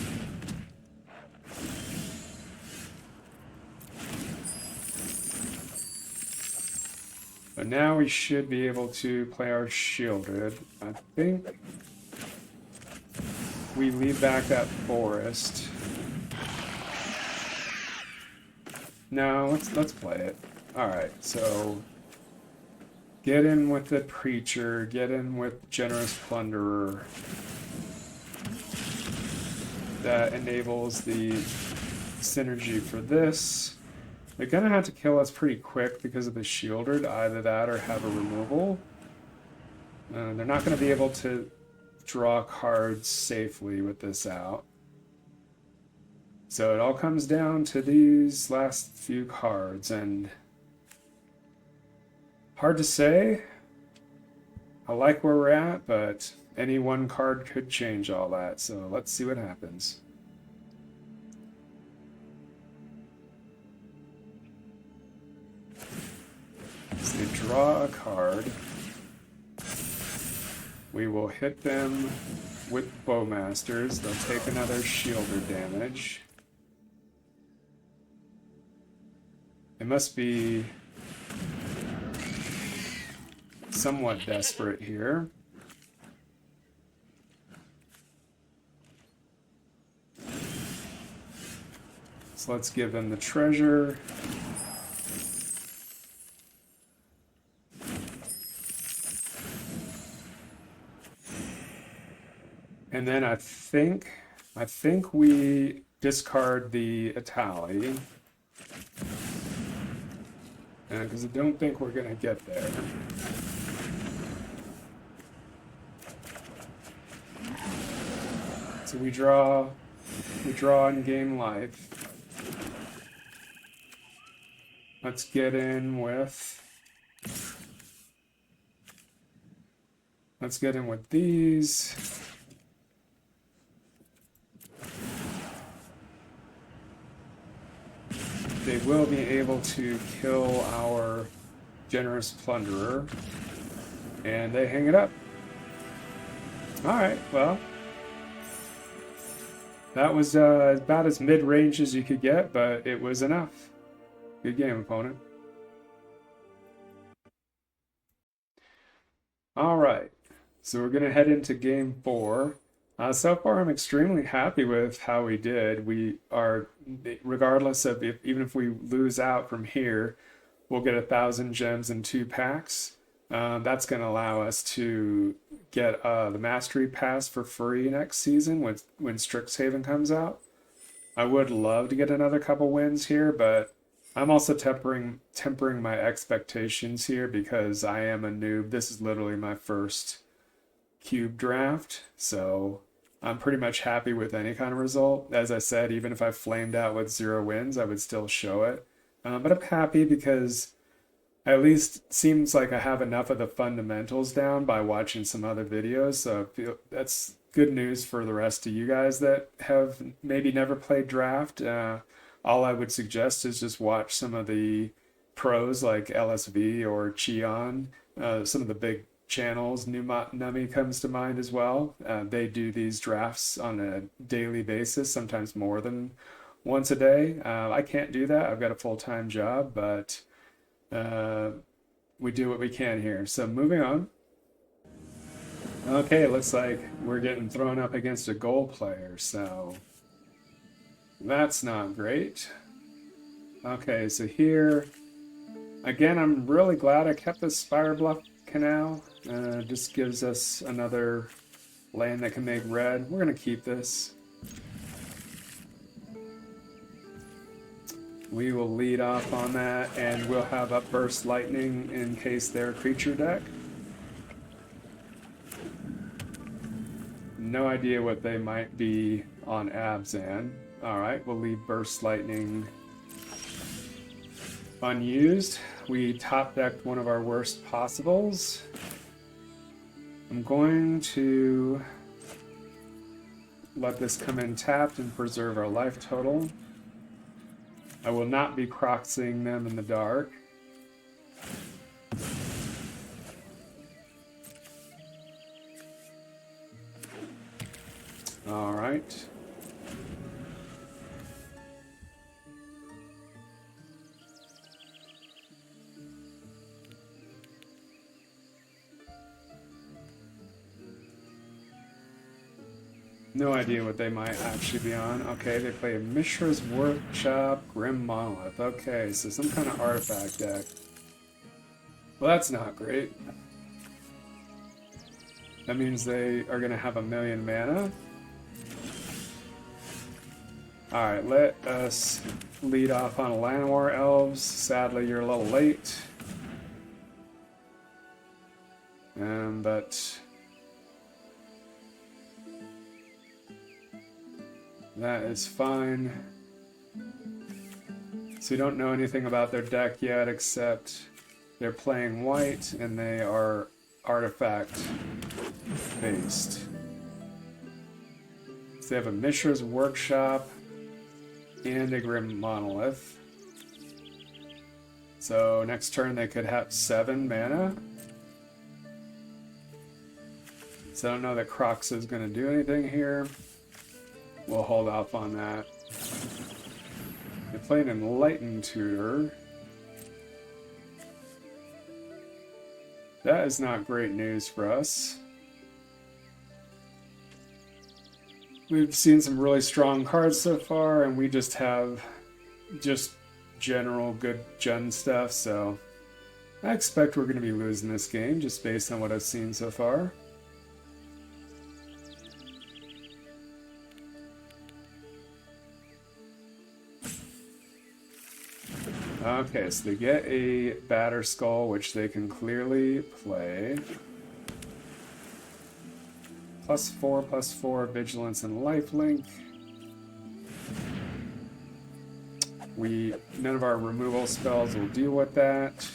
But now we should be able to play our Shielded. I think we leave back that Forest. No, let's play it. Alright, so get in with the Preacher, get in with Generous Plunderer. That enables the synergy for this. They're gonna have to kill us pretty quick because of the Shielded, either that or have a removal. They're not gonna be able to draw cards safely with this out. So it all comes down to these last few cards, and hard to say. I like where we're at, but any one card could change all that, so let's see what happens. So they draw a card. We will hit them with Bowmasters. They'll take another Shielder damage. It must be somewhat desperate here. So let's give them the treasure. And then I think we discard the Atali. Because I don't think we're going to get there. So we draw and gain life. Let's get in with these. They will be able to kill our Generous Plunderer, and they hang it up. Alright, well, that was about as mid-range as you could get, but it was enough. Good game, opponent. Alright, so we're going to head into game 4. So far, I'm extremely happy with how we did. We are, regardless of even if we lose out from here, we'll get 1,000 gems in 2 packs. That's going to allow us to get the Mastery Pass for free next season when Strixhaven comes out. I would love to get another couple wins here, but I'm also tempering my expectations here because I am a noob. This is literally my first cube draft, so I'm pretty much happy with any kind of result. As I said, even if I flamed out with 0 wins, I would still show it. But I'm happy because at least seems like I have enough of the fundamentals down by watching some other videos. So I feel that's good news for the rest of you guys that have maybe never played draft. All I would suggest is just watch some of the pros like LSV or Cheon some of the big channels. Nummy comes to mind as well. They do these drafts on a daily basis, sometimes more than once a day. I can't do that. I've got a full-time job, but we do what we can here. So moving on. Okay, looks like we're getting thrown up against a gold player, so that's not great. Okay, so here, again, I'm really glad I kept this Spire Bluff Canal. Just gives us another land that can make red. We're going to keep this. We will lead off on that, and we'll have Upburst Lightning in case they're a creature deck. No idea what they might be on Abzan. Alright, we'll leave Burst Lightning unused. We top decked one of our worst possibles. I'm going to let this come in tapped and preserve our life total. I will not be croxing them in the dark. All right. No idea what they might actually be on. Okay, they play a Mishra's Workshop, Grim Monolith. Okay, so some kind of artifact deck. Well, that's not great. That means they are going to have 1,000,000 mana. Alright, let us lead off on Llanowar Elves. Sadly, you're a little late. But that is fine. So we don't know anything about their deck yet, except they're playing white and they are artifact based. So they have a Mishra's Workshop and a Grim Monolith. So next turn they could have 7 mana. So I don't know that Crocs is going to do anything here. We'll hold off on that. They play an Enlightened Tutor. That is not great news for us. We've seen some really strong cards so far, and we just have general good gen stuff, so I expect we're going to be losing this game just based on what I've seen so far. Okay, so they get a Batter Skull, which they can clearly play. +4/+4 Vigilance and Lifelink. None of our removal spells will deal with that.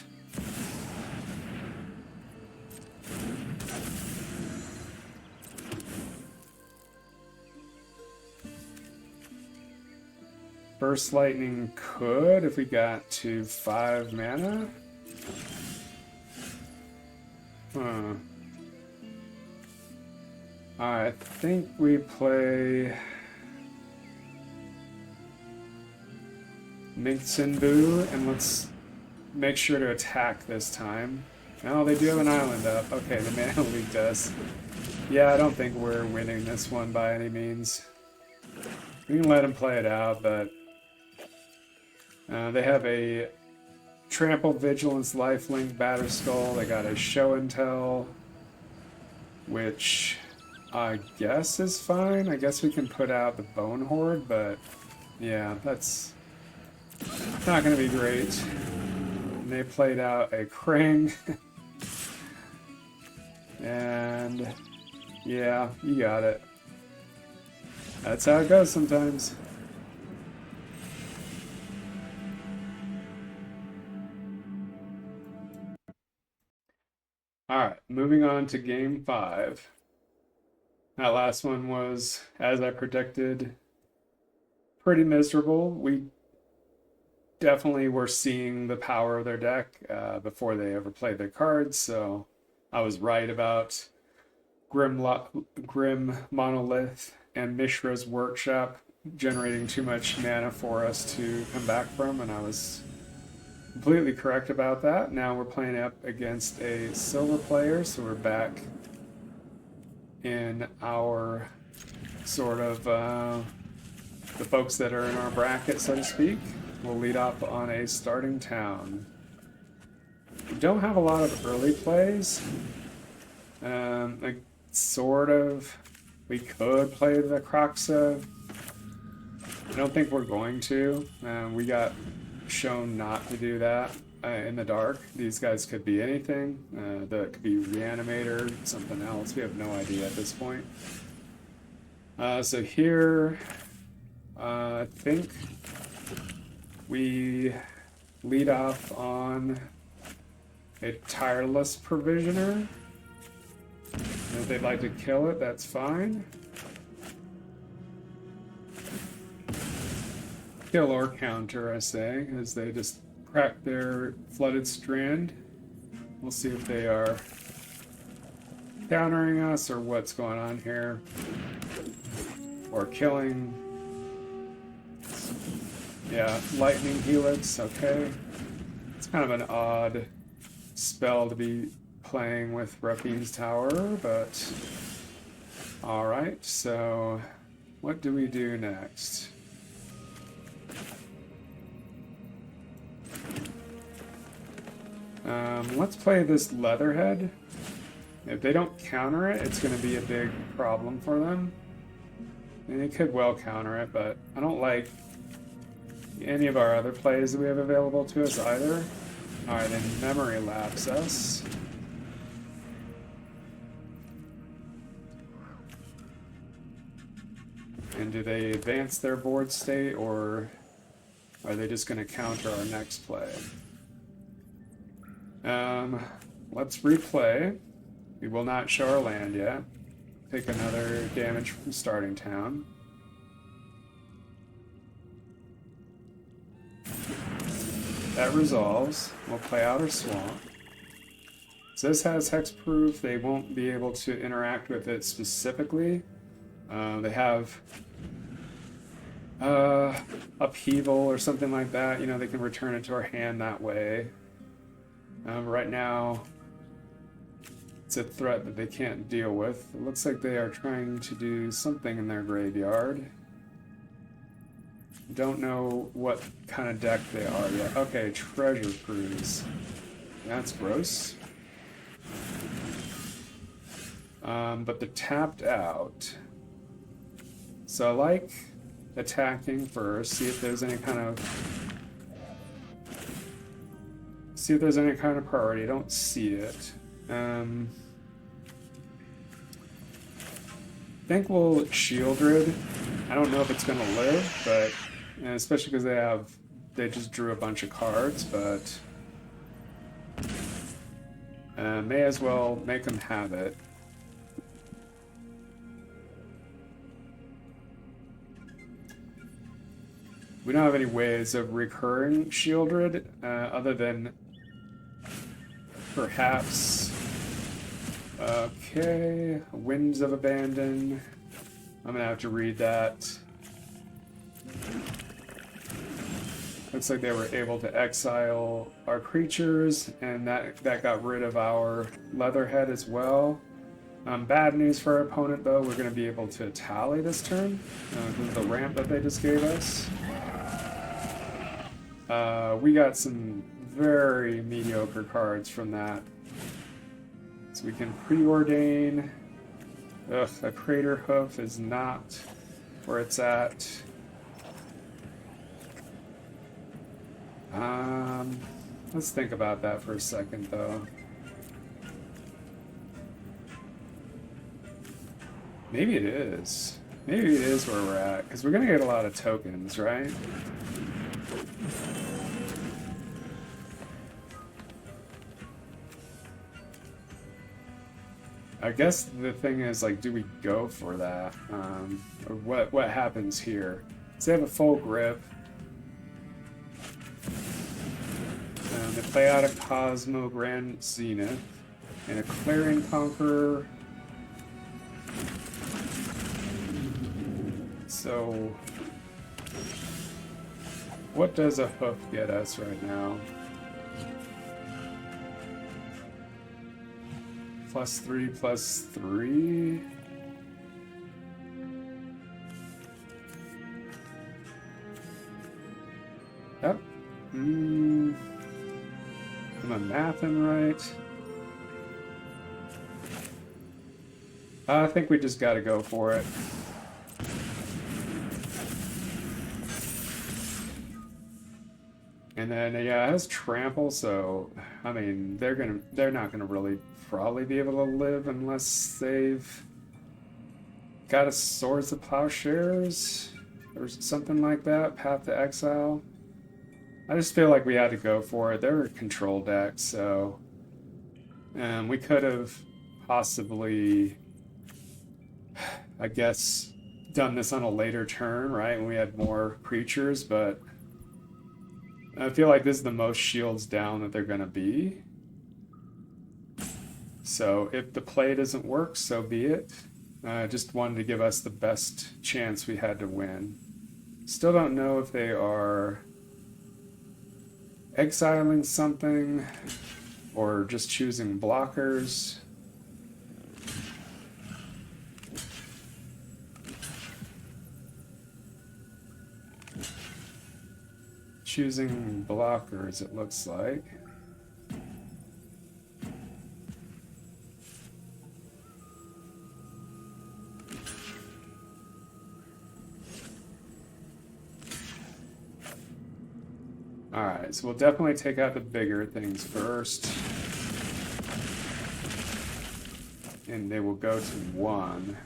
Burst Lightning could if we got to 5 mana. I think we play Minksinbu, and let's make sure to attack this time. Oh, they do have an island up. Okay, the mana leaked us. Yeah, I don't think we're winning this one by any means. We can let them play it out, but they have a Trample, Vigilance, Lifelink, Batter Skull. They got a Show and Tell, which I guess is fine. I guess we can put out the Bone Horde, but yeah, that's not going to be great. And they played out a Krang. And yeah, you got it. That's how it goes sometimes. Alright, moving on to game 5. That last one was, as I predicted, pretty miserable. We definitely were seeing the power of their deck before they ever played their cards, so I was right about Grim Monolith and Mishra's Workshop generating too much mana for us to come back from, and I was completely correct about that. Now we're playing up against a silver player, so we're back in our sort of the folks that are in our bracket, so to speak. We'll lead off on a starting town. We don't have a lot of early plays. Like, sort of. We could play the Croxa. I don't think we're going to. We got shown not to do that in the dark. These guys could be anything. That could be Reanimator, something else. We have no idea at this point. So here, I think we lead off on a Tireless Provisioner. If they'd like to kill it, that's fine. Kill or counter, I say, as they just crack their Flooded Strand. We'll see if they are countering us or what's going on here. Or killing. Yeah, Lightning Helix, okay. It's kind of an odd spell to be playing with Raphine's Tower, but alright, so what do we do next? Let's play this Leatherhead. If they don't counter it, it's going to be a big problem for them. And they could well counter it, but I don't like any of our other plays that we have available to us either. Alright, then Memory Lapse us. And do they advance their board state, or are they just going to counter our next play? Let's replay. We will not show our land yet. Take another damage from starting town. That resolves. We'll play Outer Swamp. So this has hexproof. They won't be able to interact with it specifically. They have upheaval or something like that. You know, they can return it to our hand that way. Right now, it's a threat that they can't deal with. It looks like they are trying to do something in their graveyard. Don't know what kind of deck they are yet. Okay, Treasure Cruise. That's gross. But they're tapped out. So I like attacking first, see if there's any kind of priority. I don't see it. I think we'll Shieldred. I don't know if it's gonna live, but especially because they just drew a bunch of cards, but may as well make them have it. We don't have any ways of recurring Shieldred, other than perhaps, okay, Winds of Abandon. I'm gonna have to read that. Looks like they were able to exile our creatures, and that got rid of our Leatherhead as well. Bad news for our opponent, though. We're going to be able to tally this turn because of the ramp that they just gave us. We got some very mediocre cards from that. So we can preordain. Ugh, a Craterhoof is not where it's at. Let's think about that for a second, though. Maybe it is. Maybe it is where we're at, because we're going to get a lot of tokens, right? I guess the thing is, like, do we go for that? Or what happens here? So they have a full grip. They play out a Cosmo Grand Zenith and a Clarion Conqueror. So, what does a hoof get us right now? +3, +3. Yep. Am I mathing right? I think we just gotta go for it. And then yeah, it has trample, so I mean they're not gonna really probably be able to live unless they've got a Swords of Plowshares or something like that, Path to Exile. I just feel like we had to go for it. They're a control deck, so we could have possibly, I guess, done this on a later turn, right, when we had more creatures, but I feel like this is the most shields down that they're going to be. So if the play doesn't work, so be it. I just wanted to give us the best chance we had to win. Still don't know if they are exiling something or just choosing blockers. Choosing blockers, it looks like. Alright, so we'll definitely take out the bigger things first. And they will go to 1.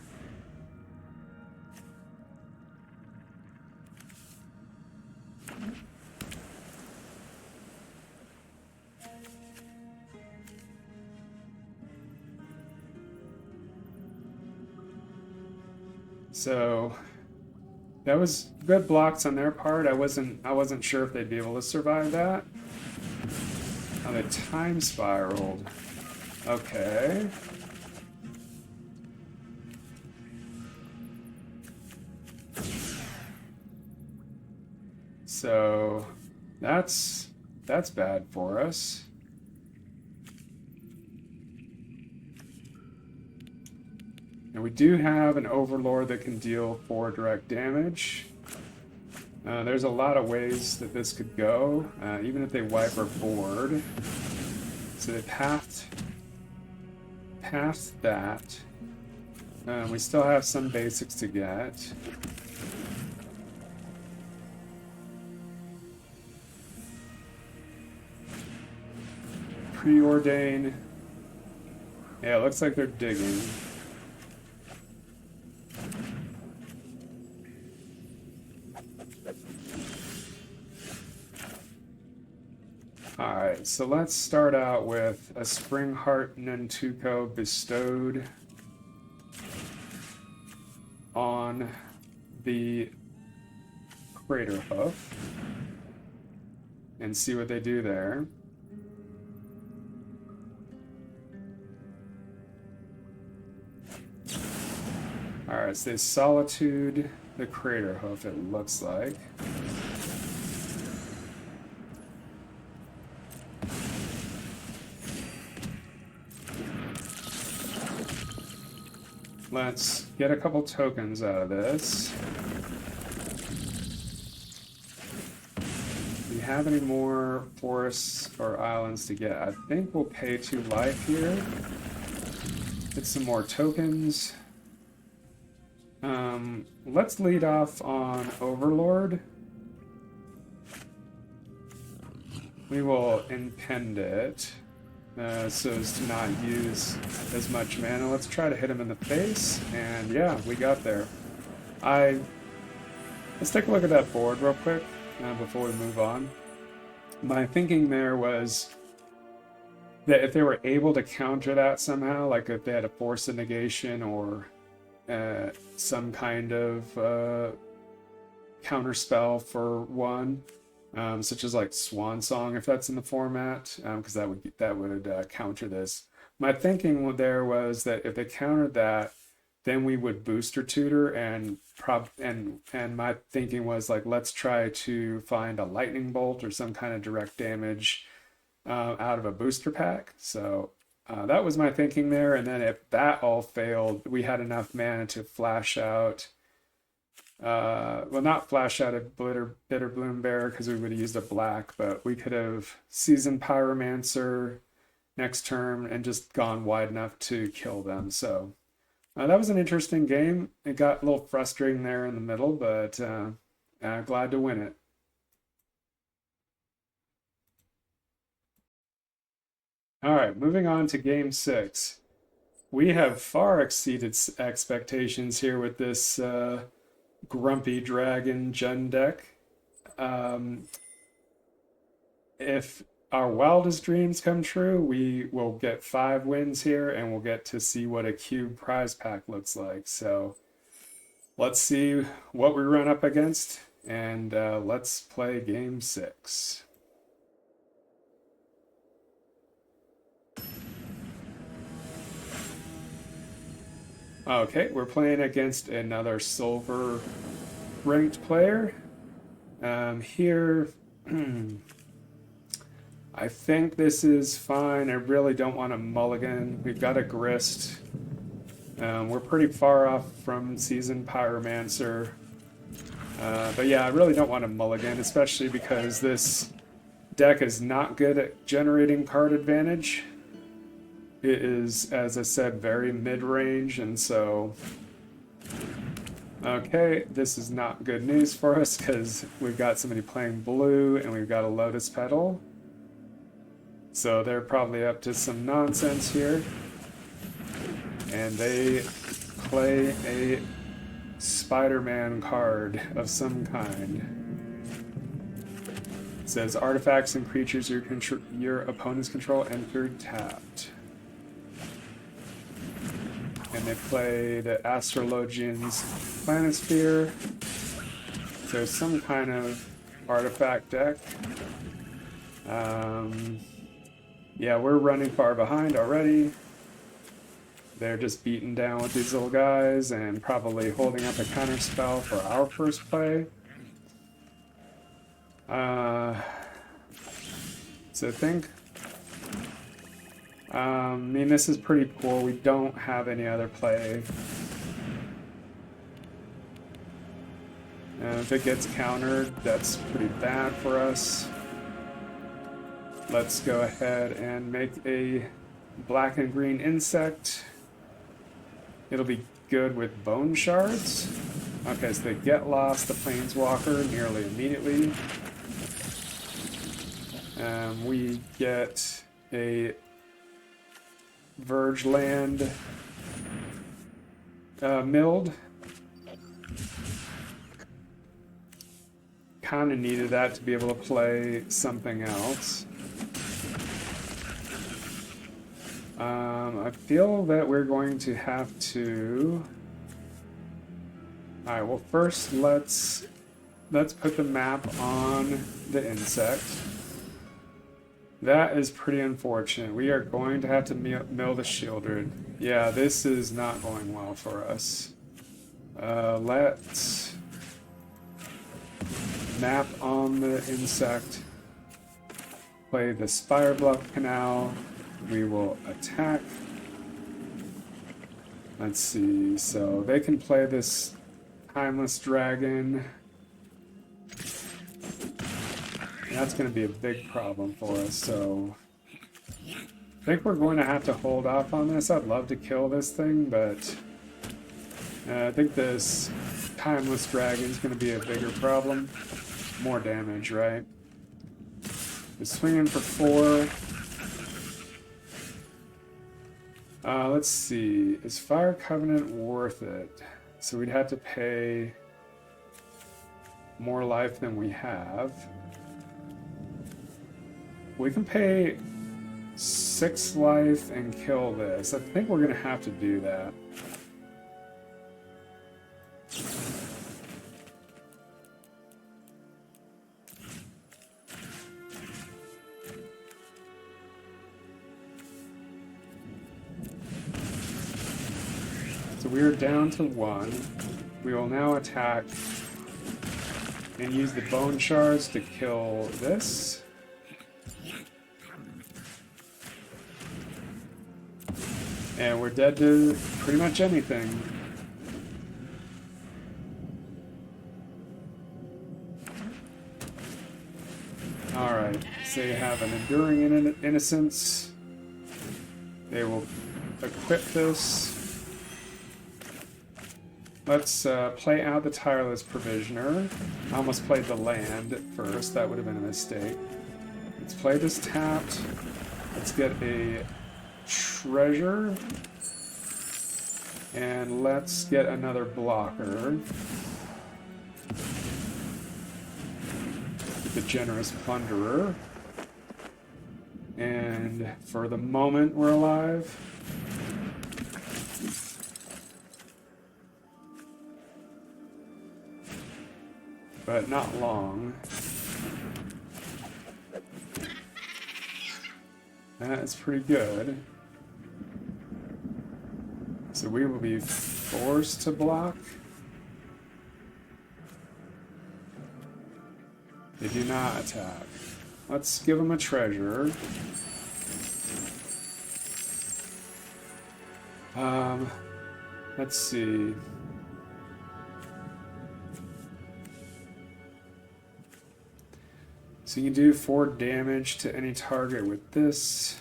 So that was good blocks on their part. I wasn't sure if they'd be able to survive that. Oh, they time spiraled. Okay. So that's bad for us. And we do have an Overlord that can deal 4 direct damage. There's a lot of ways that this could go, even if they wipe our board. So they passed that. We still have some basics to get. Preordain. Yeah, it looks like they're digging. Alright, so let's start out with a Springheart Nantuko bestowed on the Craterhoof and see what they do there. Alright, so they Solitude the Craterhoof, it looks like. Let's get a couple tokens out of this. Do we have any more forests or islands to get? I think we'll pay 2 life here. Get some more tokens. Let's lead off on Overlord. We will impend it. So as to not use as much mana. Let's try to hit him in the face, and yeah, we got there. Let's take a look at that board real quick before we move on. My thinking there was that if they were able to counter that somehow, like if they had a Force of Negation or some kind of counter spell for 1, such as like Swan Song, if that's in the format, because that would counter this. My thinking there was that if they countered that, then we would booster tutor, and my thinking was like, let's try to find a lightning bolt or some kind of direct damage out of a booster pack. So that was my thinking there. And then if that all failed, we had enough mana to flash out. Well, not flash out a Bitter Bloom Bear because we would have used a black, but we could have Seasoned Pyromancer next turn and just gone wide enough to kill them. So that was an interesting game. It got a little frustrating there in the middle, but glad to win it. All right, moving on to game 6. We have far exceeded expectations here with this Grumpy Dragon Jund deck. If our wildest dreams come true, we will get 5 wins here, and we'll get to see what a cube prize pack looks like. So let's see what we run up against, and let's play game 6. Okay, we're playing against another silver ranked player. Here, I think this is fine. I really don't want a mulligan. We've got a grist. We're pretty far off from Seasoned Pyromancer. But yeah, I really don't want a mulligan, especially because this deck is not good at generating card advantage. It is, as I said, very mid-range, and so... Okay, this is not good news for us because we've got somebody playing blue and we've got a Lotus Petal. So they're probably up to some nonsense here. And they play a Spider-Man card of some kind. It says artifacts and creatures your opponent's control enter tapped. And they played Astrologian's Planisphere. So some kind of artifact deck. Yeah, we're running far behind already. They're just beaten down with these little guys and probably holding up a counter spell for our first play. So I think... I mean, this is pretty poor. We don't have any other play. If it gets countered, that's pretty bad for us. Let's go ahead and make a black and green insect. It'll be good with bone shards. Okay, so they get lost the planeswalker nearly immediately. We get a Verge land milled. Kind of needed that to be able to play something else. I feel that we're going to have to... Alright, well first let's put the map on the insect. That is pretty unfortunate. We are going to have to mill the Shieldred. Yeah, this is not going well for us. Let's map on the insect. Play the Spirebluff Canal. We will attack. Let's see. So they can play this Timeless Dragon. That's going to be a big problem for us, so I think we're going to have to hold off on this. I'd love to kill this thing, but I think this Timeless Dragon is going to be a bigger problem. More damage, right? We're swinging for 4. Let's see. Is Fire Covenant worth it? So we'd have to pay more life than we have. We can pay 6 life and kill this. I think we're going to have to do that. we're down to 1. We will now attack and use the bone shards to kill this. And we're dead to pretty much anything. Alright, so you have an Enduring Innocence. They will equip this. Let's play out the Tireless Provisioner. I almost played the land at first. That would have been a mistake. Let's play this tapped. Let's get a treasure. And let's get another blocker. The Generous Plunderer. And for the moment, we're alive. But not long. That is pretty good. So we will be forced to block. They do not attack. Let's give them a treasure. Let's see. So you can do 4 damage to any target with this.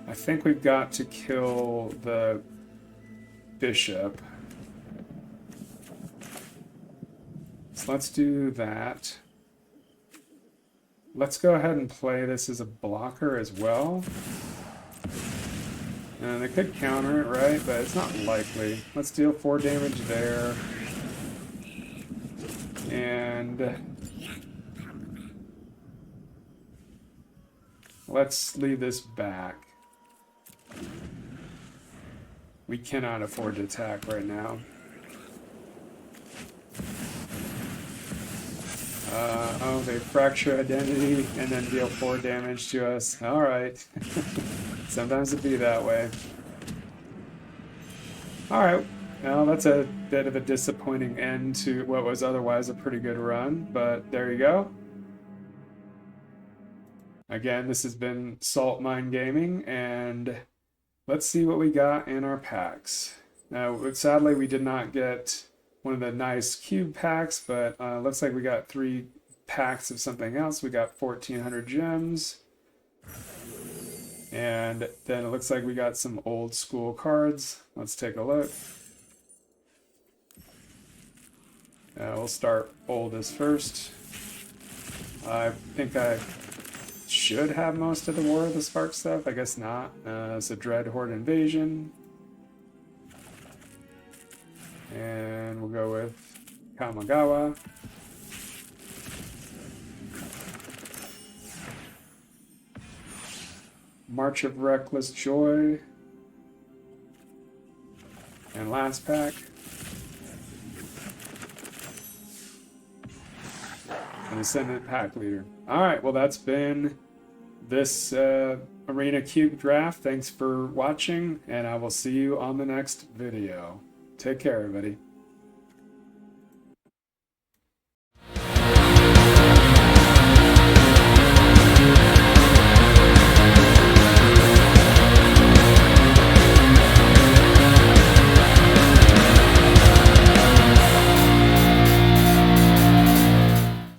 I think we've got to kill the bishop. So let's do that. Let's go ahead and play this as a blocker as well. And they could counter it, right? But it's not likely. Let's deal 4 damage there. And let's leave this back. We cannot afford to attack right now. Oh, they fracture identity and then deal 4 damage to us. Alright. Sometimes it be that way. Alright. Well, that's a bit of a disappointing end to what was otherwise a pretty good run, but there you go. Again, this has been Salt Mine Gaming, and let's see what we got in our packs. Now, sadly, we did not get one of the nice cube packs, but looks like we got 3 packs of something else. We got 1,400 gems. And then it looks like we got some old school cards. Let's take a look. We'll start oldest first. I think I should have most of the War of the Spark stuff. I guess not. It's a Dread Horde Invasion. And we'll go with Kamigawa. March of Reckless Joy. And last pack. And Ascendant Pack Leader. Alright, well that's been this Arena Cube Draft. Thanks for watching, and I will see you on the next video. Take care, everybody.